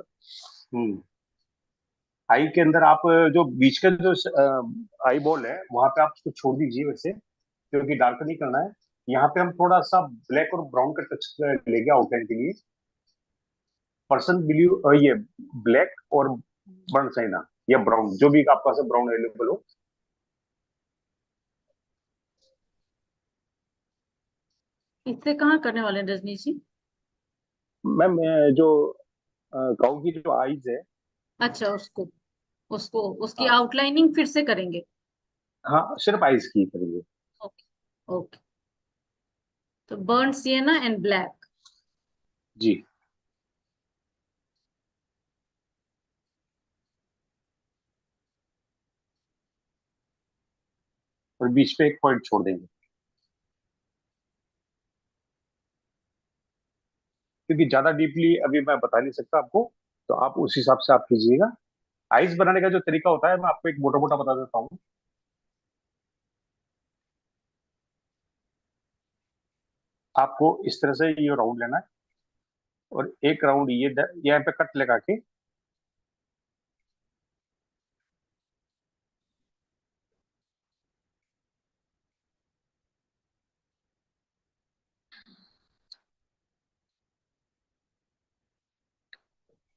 आई के अंदर आप जो बीच का जो आई बॉल है वहां पे आप उसको छोड़ दीजिए वैसे, क्योंकि डार्क नहीं करना है। यहाँ पे हम थोड़ा सा ब्लैक और ब्राउन का टच लेंगे आउटलाइन के लिए। पर्सन ब्लू, ये ब्लैक और बर्न चाइना या ब्राउन, जो भी आपके पास ब्राउन अवेलेबल हो। इससे कहाँ करने वाले हैं रजनीश जी? मैम जो काऊ की जो आईज है, अच्छा, उसको उसको उसकी हाँ आउटलाइनिंग फिर से करेंगे। हाँ सिर्फ आईज की करेंगे। ओके। ओके। तो बर्न सिएना एंड ब्लैक। जी। और बीच पे एक पॉइंट छोड़ देंगे, क्योंकि ज्यादा डीपली अभी मैं बता नहीं सकता आपको, तो आप उस हिसाब से आप कीजिएगा। आइस बनाने का जो तरीका होता है मैं आपको एक मोटा मोटा बता देता हूँ। आपको इस तरह से ये राउंड लेना है, और एक राउंड ये यहाँ पे कट लगा के,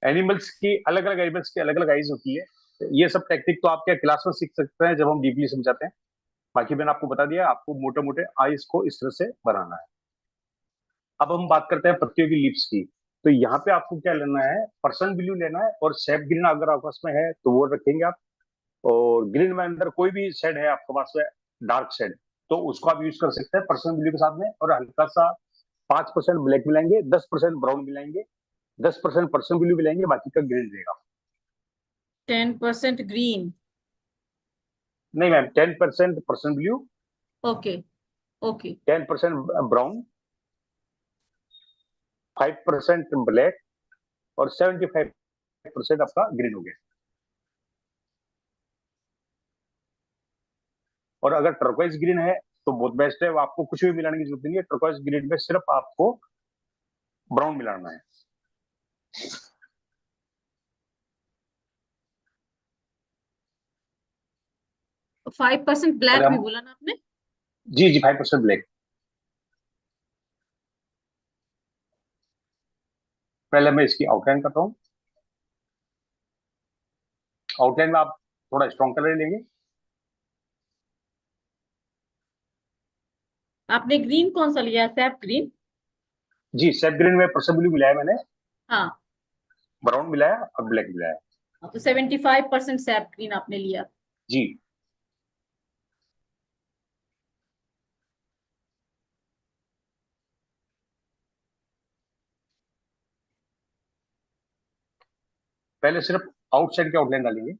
अलग अलग एनिमल्स की अलग अलग आइज होती है। ये सब टेक्निक तो आप क्या क्लास में सीख सकते हैं जब हम डीपली समझाते हैं। बाकी मैंने आपको बता दिया, आपको मोटे मोटे आइज को इस तरह से बनाना है। अब हम बात करते हैं पत्तियों की लीव्स की। तो यहाँ पे आपको क्या लेना है, पर्सन ब्लू लेना है, और सेफ ग्रीन अगर आपके पास में है तो वो रखेंगे आप। और ग्रीन में अंदर कोई भी शेड है आपके पास में, डार्क शेड, तो उसको आप यूज कर सकते हैं पर्सन ब्लू के साथ में। और हल्का सा 5% ब्लैक मिलाएंगे, 10% ब्राउन मिलाएंगे, 10% पर्सन ब्लू मिलाएंगे, बाकी का ग्रीन रहेगा। 10% ग्रीन। नहीं ma'am, 10% person blue, okay. Okay. 10% brown, 5% black, और 75% आपका ग्रीन हो गया। और अगर टर्कोइज ग्रीन है तो बहुत बेस्ट है, वो आपको कुछ भी मिलाने की जरूरत नहीं है। टर्कोइज ग्रीन में सिर्फ आपको ब्राउन मिलाना है। 5% और ब्लैक भी हम, बोला ना आपने? जी जी, 5% ब्लैक। पहले मैं इसकी आउटलाइन करता हूँ। आउटलाइन में आप थोड़ा स्ट्रॉन्ग कलर लेंगे। आपने ग्रीन कौन सा लिया, सैप ग्रीन? जी, सेफ ग्रीन में पर्सन ब्लू मिलाया मैंने, हाँ, ब्राउन मिलाया और ब्लैक मिलाया। तो 75% सैप ग्रीन आपने लिया। जी। पहले सिर्फ आउटसाइड की आउटलाइन डालेंगे।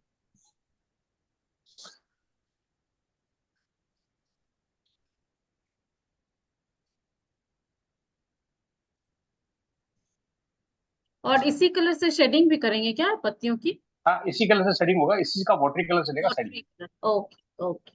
और इसी कलर से शेडिंग भी करेंगे क्या पत्तियों की? हाँ, इसी कलर से शेडिंग होगा, इसी का वाटरी कलर चलेगा साइड में। Okay okay.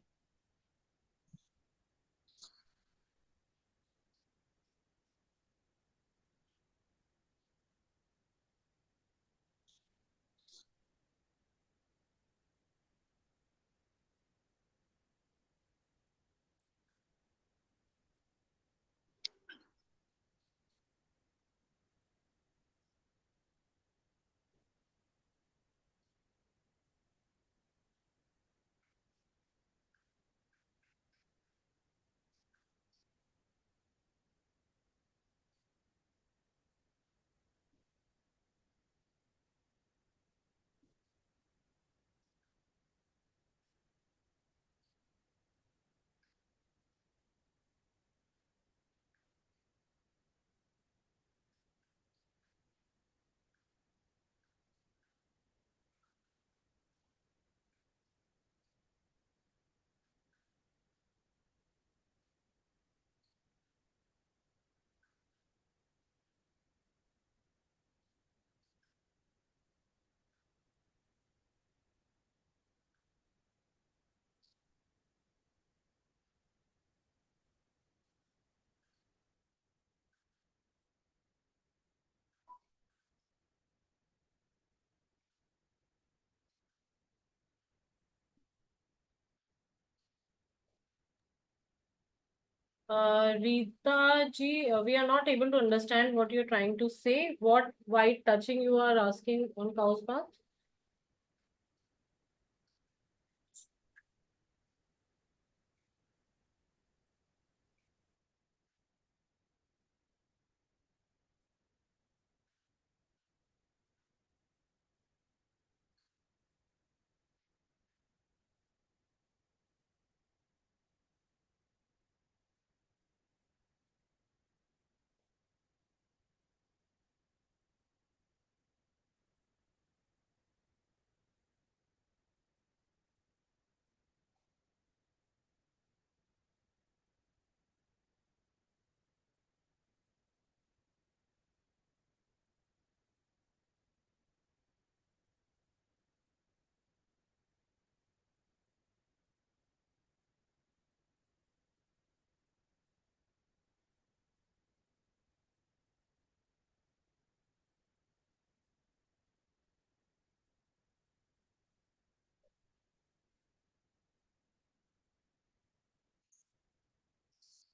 Rita ji, we are not able to understand what you're trying to say. What white touching you are asking on cow's bath?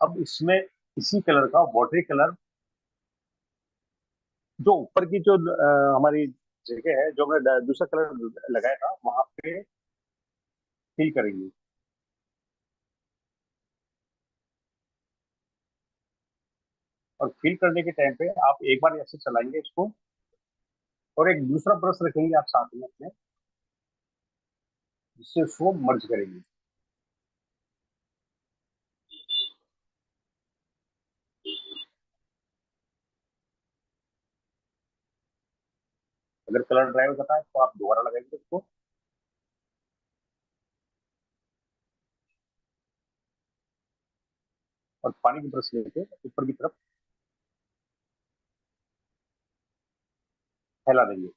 अब इसमें इसी कलर का वाटरी कलर जो ऊपर की जो हमारी जगह है, जो हमने दूसरा कलर लगाया था वहां पे फिल करेंगे। और फिल करने के टाइम पे आप एक बार ऐसे चलाएंगे इसको, और एक दूसरा ब्रश रखेंगे आप साथ में अपने, जिससे उसको मर्ज करेंगे। अगर कलर ड्राई हो जाता है तो आप दोबारा लगाएंगे उसको, और पानी की ब्रश लेके ऊपर की तरफ फैला देंगे।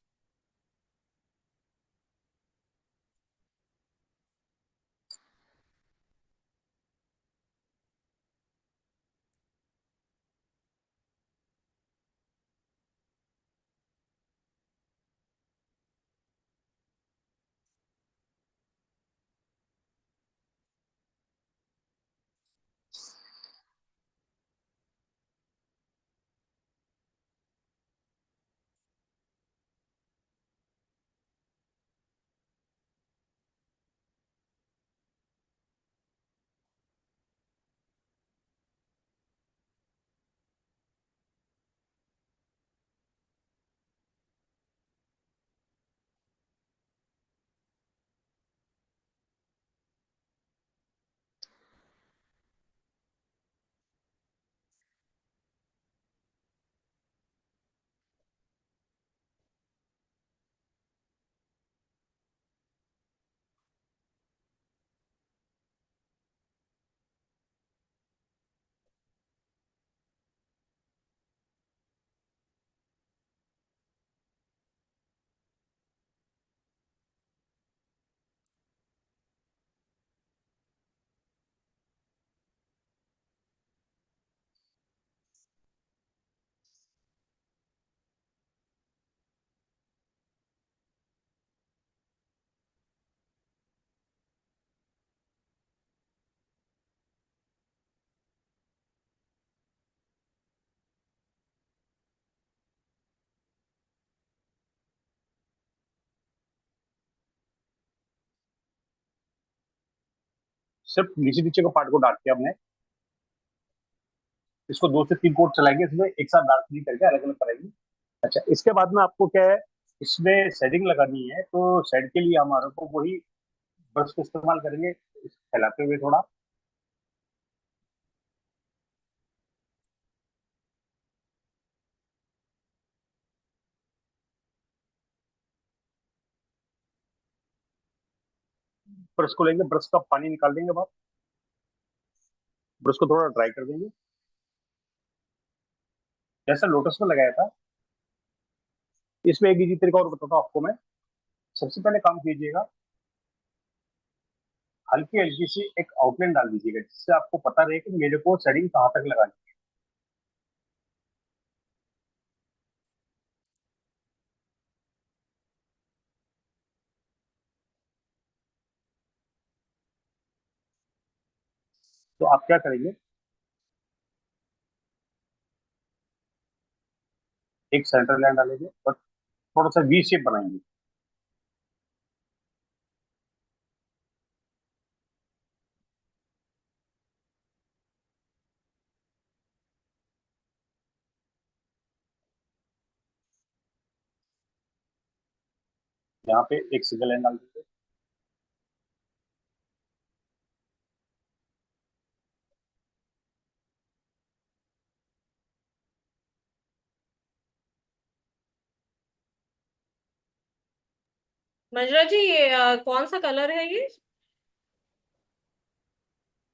सिर्फ नीचे नीचे का पार्ट को डार्क किया हमने। इसको 2 से 3 कोट चलाएंगे, इसमें एक साथ डार्क नहीं करके अलग अलग करेंगे। अच्छा, इसके बाद में आपको क्या है, इसमें शेडिंग लगानी है, तो शेड के लिए हमारे को वही ब्रश का इस्तेमाल करेंगे, फैलाते हुए थोड़ा। ब्रश को लेंगे, ब्रश का पानी निकाल देंगे बाहर, ब्रश को थोड़ा ड्राई कर देंगे, जैसा लोटस में लगाया था। इसमें एक इजी तरीका और बताता हूँ आपको मैं। सबसे पहले काम कीजिएगा, हल्की हल्की सी एक आउटलाइन डाल दीजिएगा, जिससे आपको पता रहे कि मेरे को शेडिंग कहाँ तक लगानी है। तो आप क्या करेंगे, एक सेंटर लाइन डालेंगे और थोड़ा सा वी शेप बनाएंगे। यहाँ पे एक सिंगल लाइन डाल देंगे। मंजुला जी, ये कौन सा कलर है ये?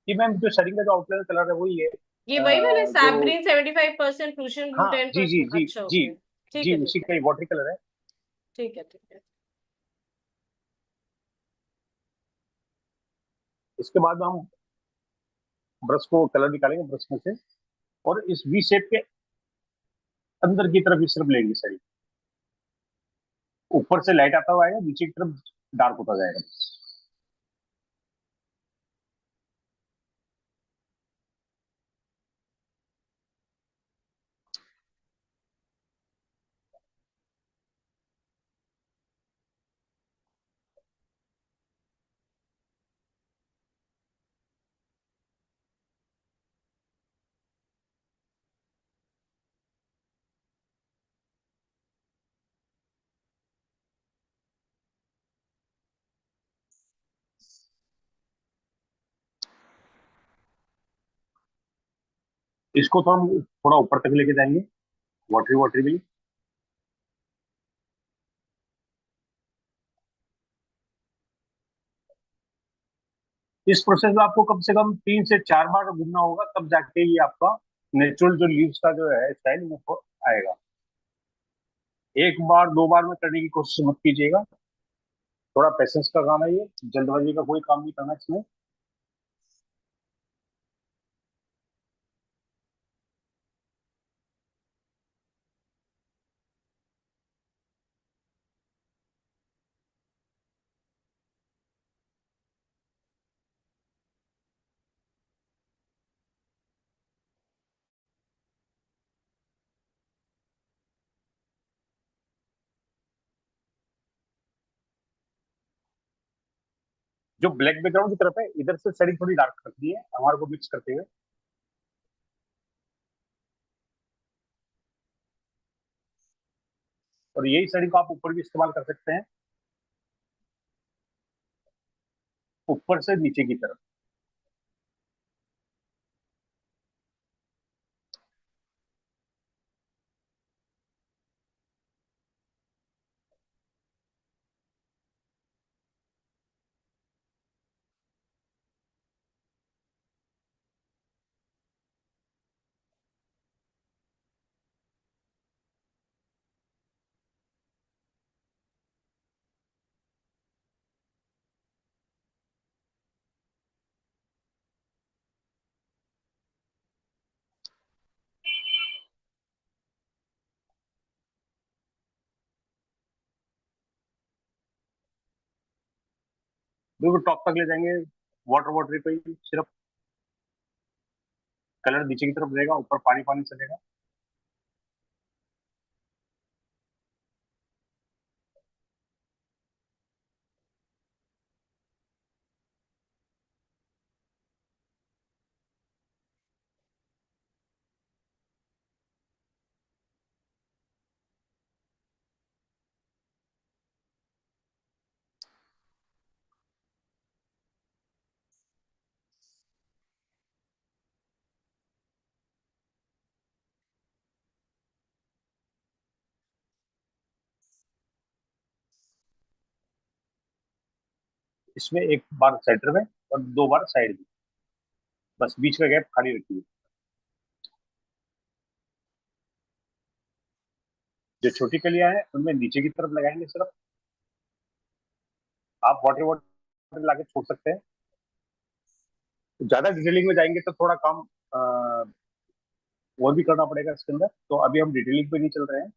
कि मैम जो शेडिंग का जो आउटलाइन कलर है वही है, ये वही वाला जो, सैप ग्रीन 75%, प्रूशियन ब्लू हाँ जी जी 10%। जी अच्छा, जी ओके। ठीक जी, है, ठीक उसी है। का ही वाटर कलर है। ठीक है, ठीक है। इसके बाद हम ब्रश को कलर निकालेंगे ब्रश में से, और इस वी शेप के अंदर की तरफ ही सिर्फ लेंगे शेडिंग। ऊपर से लाइट आता हुआ आएगा, नीचे की तरफ डार्क होता जाएगा। इसको तो हम थोड़ा ऊपर तक लेके जाएंगे, वाटरी वाटरी भी। इस प्रोसेस में आपको कम से कम 3 से 4 बार घूमना होगा, तब जाके ये आपका नेचुरल जो लीव्स का जो है स्टाइल वो आएगा। एक बार 2 बार में करने की कोशिश मत कीजिएगा, थोड़ा पेशेंस का काम है ये, जल्दबाजी का कोई काम नहीं करना इसमें। जो ब्लैक बैकग्राउंड की तरफ है, इधर से शेडिंग थोड़ी डार्क रखनी है हमारे को मिक्स करते हुए। और यही शेडिंग को आप ऊपर भी इस्तेमाल कर सकते हैं, ऊपर से नीचे की तरफ। बिल्कुल टॉप तक ले जाएंगे, वाटर वाटर पे ही सिर्फ कलर नीचे की तरफ रहेगा, ऊपर पानी पानी चलेगा। इसमें एक बार सेंटर में और 2 बार साइड में, बस बीच का गैप खाली रखिए। जो छोटी कलियां हैं उनमें नीचे की तरफ लगाएंगे सिर्फ। आप वाटर वाटर लाके छोड़ सकते हैं। ज्यादा डिटेलिंग में जाएंगे तो थोड़ा काम और भी करना पड़ेगा इसके अंदर, तो अभी हम डिटेलिंग पे नहीं चल रहे हैं।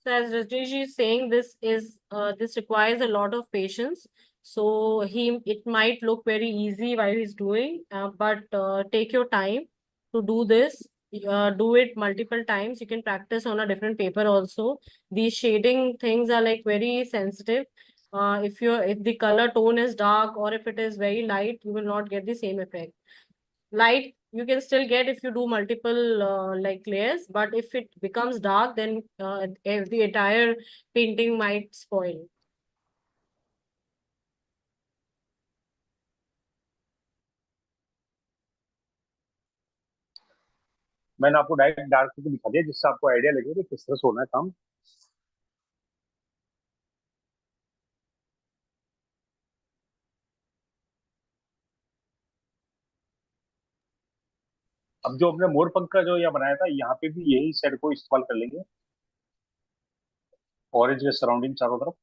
So as Rajnish is saying, this requires a lot of patience. So it might look very easy while he's doing, but take your time to do this. Do it multiple times. You can practice on a different paper also. These shading things are like very sensitive. If the color tone is dark or if it is very light, you will not get the same effect. Light you can still get if you do multiple like layers, but if it becomes dark, then the entire painting might spoil. मैंने आपको direct dark करके दिखा दिया, जिससे आपको idea लगे कि किस तरह से होना है काम। अब जो हमने मोर पंख का जो यहाँ बनाया था, यहाँ पे भी यही शेड को इस्तेमाल कर लेंगे, ऑरेंज के सराउंडिंग चारों तरफ।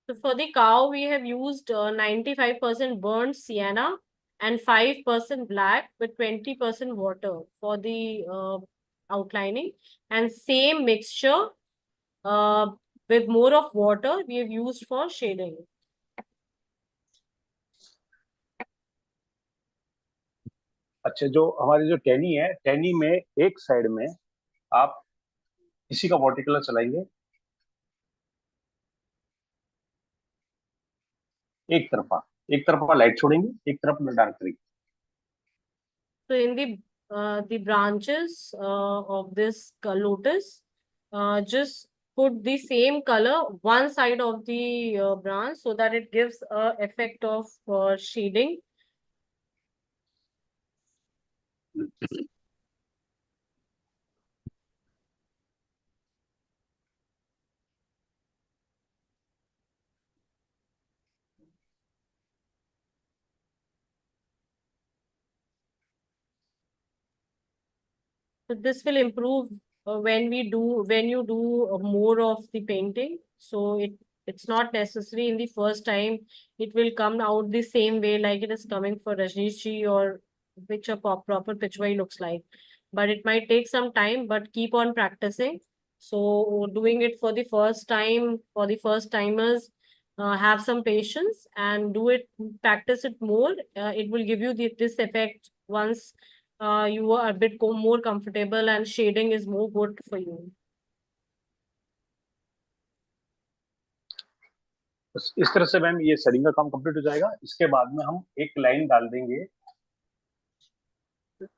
So for the cow, we have used 95% burnt sienna and 5% black with 20% water for the outlining, and same mixture uh, with more of water we have used for shading. अच्छा, जो हमारी जो टहनी है, टहनी में एक साइड में आप इसी का वाटर कलर चलाएंगे, एक तरफा लाइट छोड़ेंगे, एक तरफ में डार्क करेंगे। So in the branches of this lotus, just put the same color one side of the branch so that it gives a effect of shading. So this will improve when you do more of the painting. So it's not necessary in the first time it will come out the same way like it is coming for Rajneesh ji or which a proper Pichwai looks like. But it might take some time, but keep on practicing. So doing it for the first time, for the first timers, have some patience and practice it more. It will give you this effect once you are a bit more comfortable and shading is more good for you. इस तरह से ma'am ये setting का काम complete हो जाएगा। इसके बाद में हम एक लाइन डाल देंगे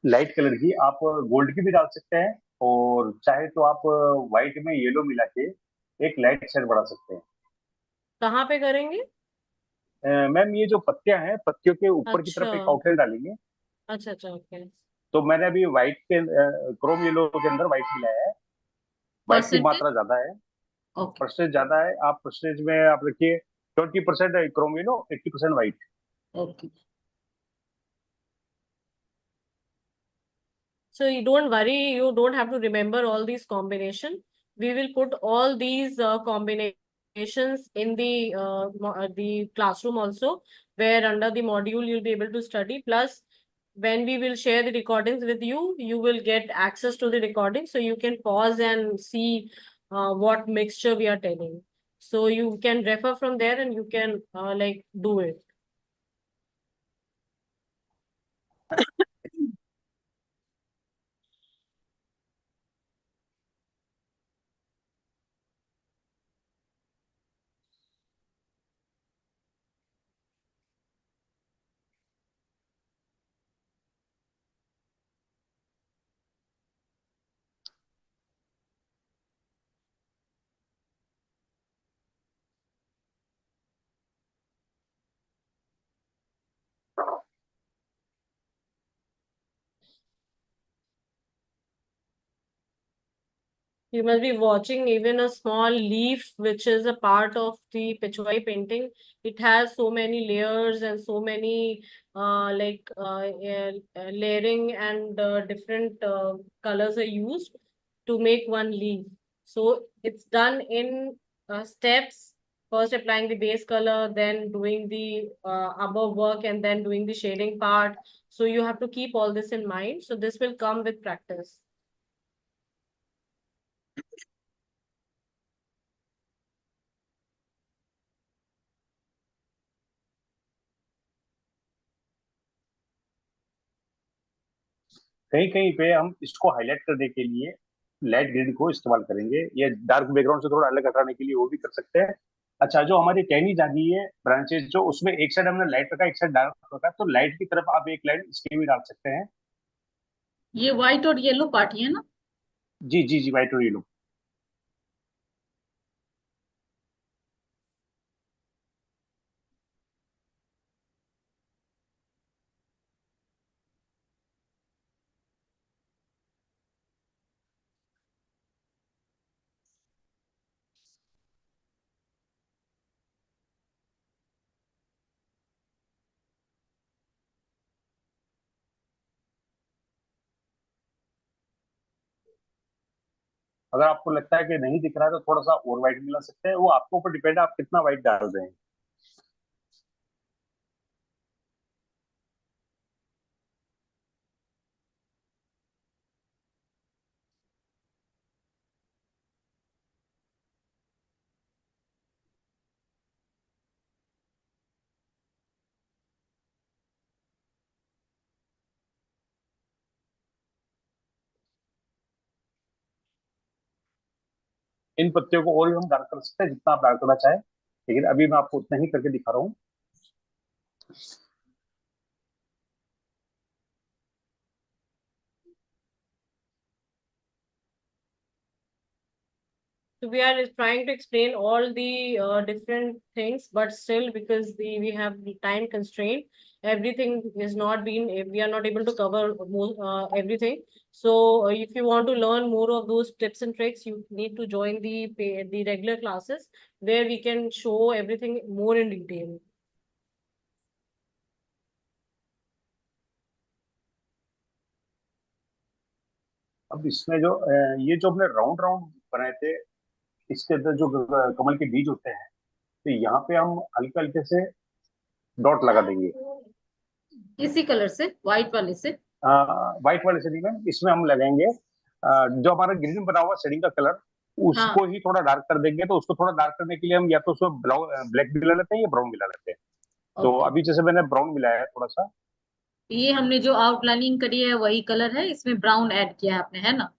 लाइट कलर की। आप गोल्ड की भी डाल सकते हैं, और चाहे तो आप व्हाइट में येलो मिला के एक लाइट शेड बढ़ा सकते हैं। कहाँ पे करेंगे मैम ये जो पत्तियां हैं, पत्तियों के ऊपर की अच्छा तरफ एक आउटलाइन डालेंगे। अच्छा अच्छा ओके तो मैंने अभी व्हाइट के क्रोम येलो के अंदर व्हाइट मिलाया है। व्हाइट की परसेंटेज। मात्रा ज्यादा है, ओके। परसेंटेज ज्यादा है। आप परसेंटेज में आप रखिए 20% Chrome yellow, 80% white. Okay. so you don't worry, you don't have to remember all these combination. We will put all these combination in the classroom also, where under the module you'll be able to study. Plus, when we will share the recordings with you, you will get access to the recording, so you can pause and see what mixture we are telling. So you can refer from there and you can like do it. You must be watching even a small leaf, which is a part of the Pichwai painting. It has so many layers and so many layering, and different colors are used to make one leaf. So it's done in steps. First applying the base color, then doing the above work, and then doing the shading part. So you have to keep all this in mind. So this will come with practice. कहीं कहीं पे हम इसको highlight करने के लिए light grade को इस्तेमाल करेंगे, या डार्क बैकग्राउंड से थोड़ा अलग हटाने के लिए वो भी कर सकते हैं। अच्छा, जो हमारी टहनी जाती है ब्रांचेस, जो उसमें एक साइड हमने लाइट रखा, एक साइड डार्क रखा, तो लाइट की तरफ आप एक लाइट इसके भी डाल सकते हैं। ये व्हाइट और येलो पार्टी है ना? जी जी जी, व्हाइट और येलो। अगर आपको लगता है कि नहीं दिख रहा है तो थोड़ा सा और व्हाइट मिला सकते हैं, वो आपके ऊपर डिपेंड है आप कितना व्हाइट डाल रहे हैं। इन पत्तियों को और भी हम डार्क कर सकते हैं जितना आप डार्क करना चाहें, लेकिन अभी मैं आपको उतना ही करके दिखा रहा हूँ। So we are trying to explain all the different things, but still, because we have the time constraint, everything is not being, we are not able to cover everything. So if you want to learn more of those tips and tricks, you need to join the regular classes, where we can show everything more in detail. अब इसमें जो ये जो हमने round round बनाए थे, इसके अंदर जो कमल के बीज होते हैं, तो यहाँ पे हम हल्के हल्के से डॉट लगा देंगे। इसी कलर से, व्हाइट वाले से? व्हाइट वाले से नहीं मैम, इसमें हम लगाएंगे जो हमारा ग्रीन बना हुआ शेडिंग का कलर, उसको हाँ। ही थोड़ा डार्क कर देंगे। तो उसको थोड़ा डार्क करने के लिए हम या तो उसमें ब्लैक मिला लेते हैं या ब्राउन मिला लेते हैं। तो ओके। अभी जैसे मैंने ब्राउन मिलाया है थोड़ा सा। ये हमने जो आउटलाइनिंग करी है वही कलर है, इसमें ब्राउन ऐड किया है आपने, है ना?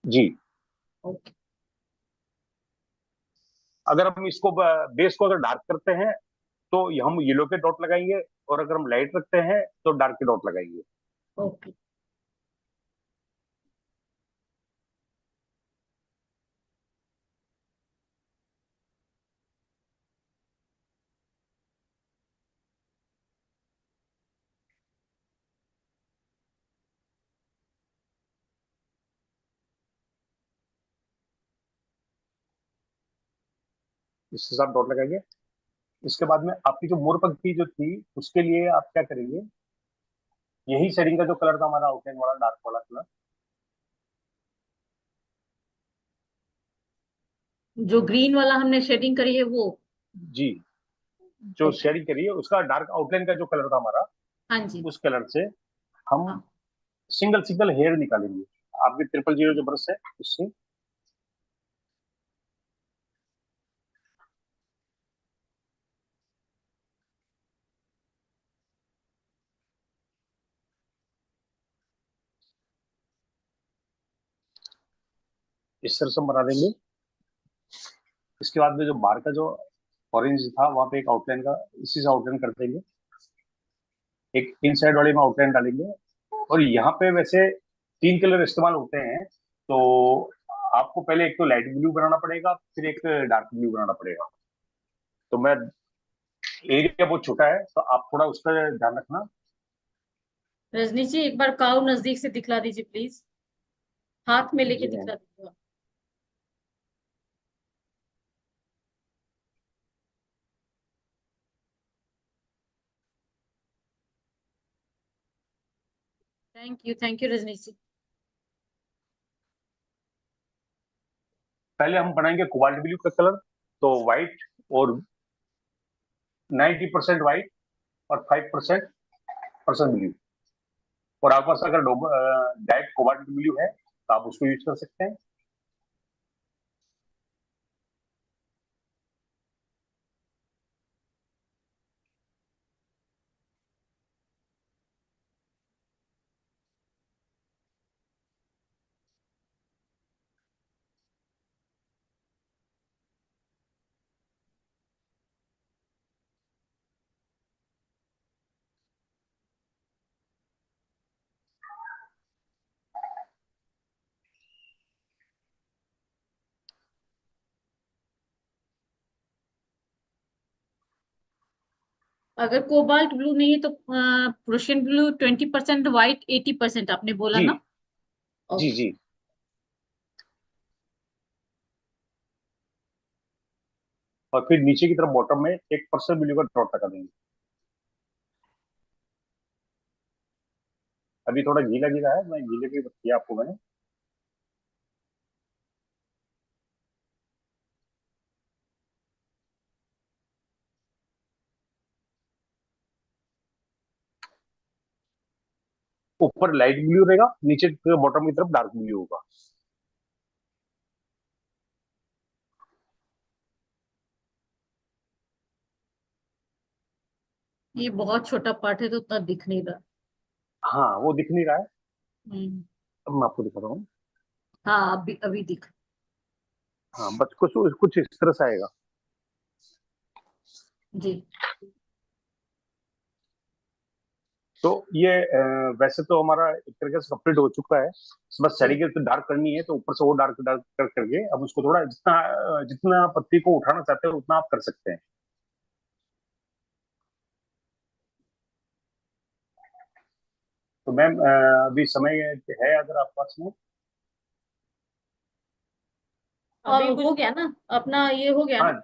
जी। ओके। अगर हम इसको बेस को अगर डार्क करते हैं तो हम येलो के डॉट लगाएंगे, और अगर हम लाइट रखते हैं तो डार्क के डॉट लगाएंगे। ओके। इसके साथ डॉट लगाएंगे। इसके बाद में आपकी जो मोर पंखी जो थी, उसके लिए आप क्या करेंगे, यही शेडिंग का जो कलर था हमारा आउटलाइन वाला डार्क वाला कलर, जो ग्रीन वाला हमने शेडिंग करी है वो? जी, जो शेडिंग करी है उसका डार्क आउटलाइन का जो कलर था हमारा, हाँ जी। उस कलर से हम हाँ। सिंगल सिंगल हेयर निकालेंगे। आपकी 000 जो ब्रश है उससे इस तरह से हम बना देंगे। इसके बाद में जो बाहर का जो ऑरेंज था वहां पे एक आउटलाइन का इसी से आउटलाइन कर देंगे, एक इन साइड वाले में आउटलाइन डालेंगे। और यहाँ पे वैसे 3 कलर इस्तेमाल होते हैं, तो आपको पहले एक तो लाइट ब्लू बनाना पड़ेगा, फिर एक डार्क ब्लू बनाना पड़ेगा। तो मैं एरिया बहुत छोटा है तो आप थोड़ा उसका ध्यान रखना। रजनी जी, एक बार काऊ नजदीक से दिखला दीजिए प्लीज, हाथ में लेके जी मैम। दिखला दीजिए। थैंक यू रजनी जी। पहले हम बनाएंगे कोबाल्ट ब्लू का कलर, तो व्हाइट और 90% व्हाइट और 5% पर्सन ब्लू। और आपके पास अगर डायरेक्ट कोबाल्ट ब्लू है तो आप उसको यूज कर सकते हैं। अगर कोबाल्ट ब्लू नहीं है तो प्रुशियन ब्लू 20%, व्हाइट 80% आपने बोला जी ना? जी ओके। जी। और फिर नीचे की तरफ बॉटम में 1% ब्लू का डॉट लगा देंगे। अभी थोड़ा गीला गीला है, मैं गीले की किया आपको मैंने। ऊपर लाइट ब्लू रहेगा, नीचे बॉटम की तरफ डार्क ब्लू होगा। ये बहुत छोटा पार्ट है तो उतना दिख नहीं रहा। हाँ वो दिख नहीं रहा है। हम्म। अब मैं आपको दिखा रहा हूँ। हाँ, अभी अभी दिख। हाँ बस कुछ कुछ इस तरह से आएगा। जी। तो ये वैसे तो हमारा एक तरीके से कंप्लीट हो चुका है। बस जी। साड़ी तो डार्क करनी है, तो ऊपर से वो डार्क डार्क करके अब उसको थोड़ा जितना जितना पत्ती को उठाना चाहते हैं उतना आप कर सकते हैं। तो मैम अभी समय है अगर आपके पास में? और अभी कुछ हो गया ना अपना, ये हो गया हाँ ना?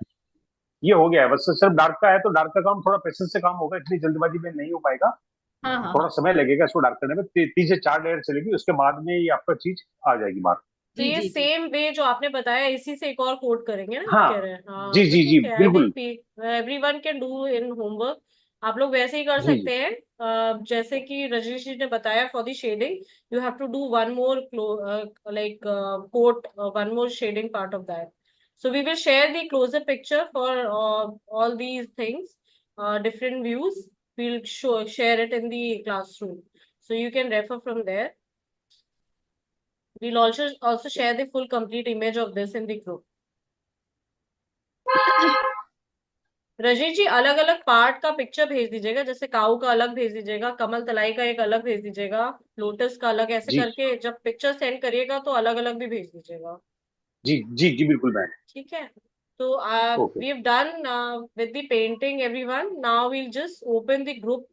ये हो गया है, बस सिर्फ डार्क का है तो डार्क का काम थोड़ा पेशेंस से काम होगा, इतनी जल्दबाजी में नहीं हो पाएगा। हाँ हाँ थोड़ा हाँ। समय लगेगा इसको डार्क करने में। 3 से 4 लेयर चलेगी, उसके बाद में ये आपका चीज आ जाएगी बाहर। तो जी ये जी जी। सेम वे जो आपने बताया इसी से एक और कोड करेंगे ना, आप हाँ कह रहे हैं? हाँ जी तो जी जी ठीक है। आई बिल्कुल। Think everyone can do in homework. आप लोग वैसे ही कर जी जी सकते हैं। जैसे कि रजनीश जी ने बताया, for the shading you have to do one more like coat, one more shading part of that. So we will share the closer picture for all these things, different views. We'll share it in the classroom, so you can refer from there. We'll also share the full complete image of this in the group. Rajnish ji, अलग अलग part का picture भेज दीजिएगा, जैसे काऊ का अलग भेज दीजिएगा, कमल तलाई का एक अलग भेज दीजिएगा, लोटस का अलग, ऐसे जी करके जब पिक्चर सेंड करिएगा तो अलग अलग भी भेज दीजिएगा। जी जी जी बिल्कुल मैम। ठीक है। तो okay. we have done with the painting everyone. Now we'll just open the group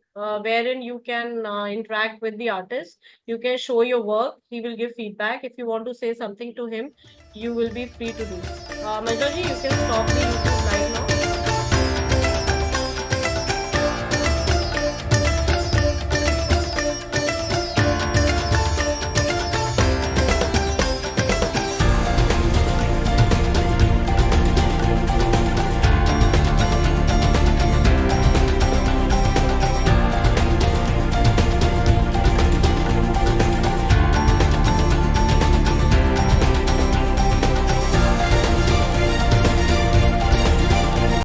wherein you can interact with the artist. You can show your work. He will give feedback. If you want to say something to him, you will be free to do. Majda ji, you can stop the YouTube live now.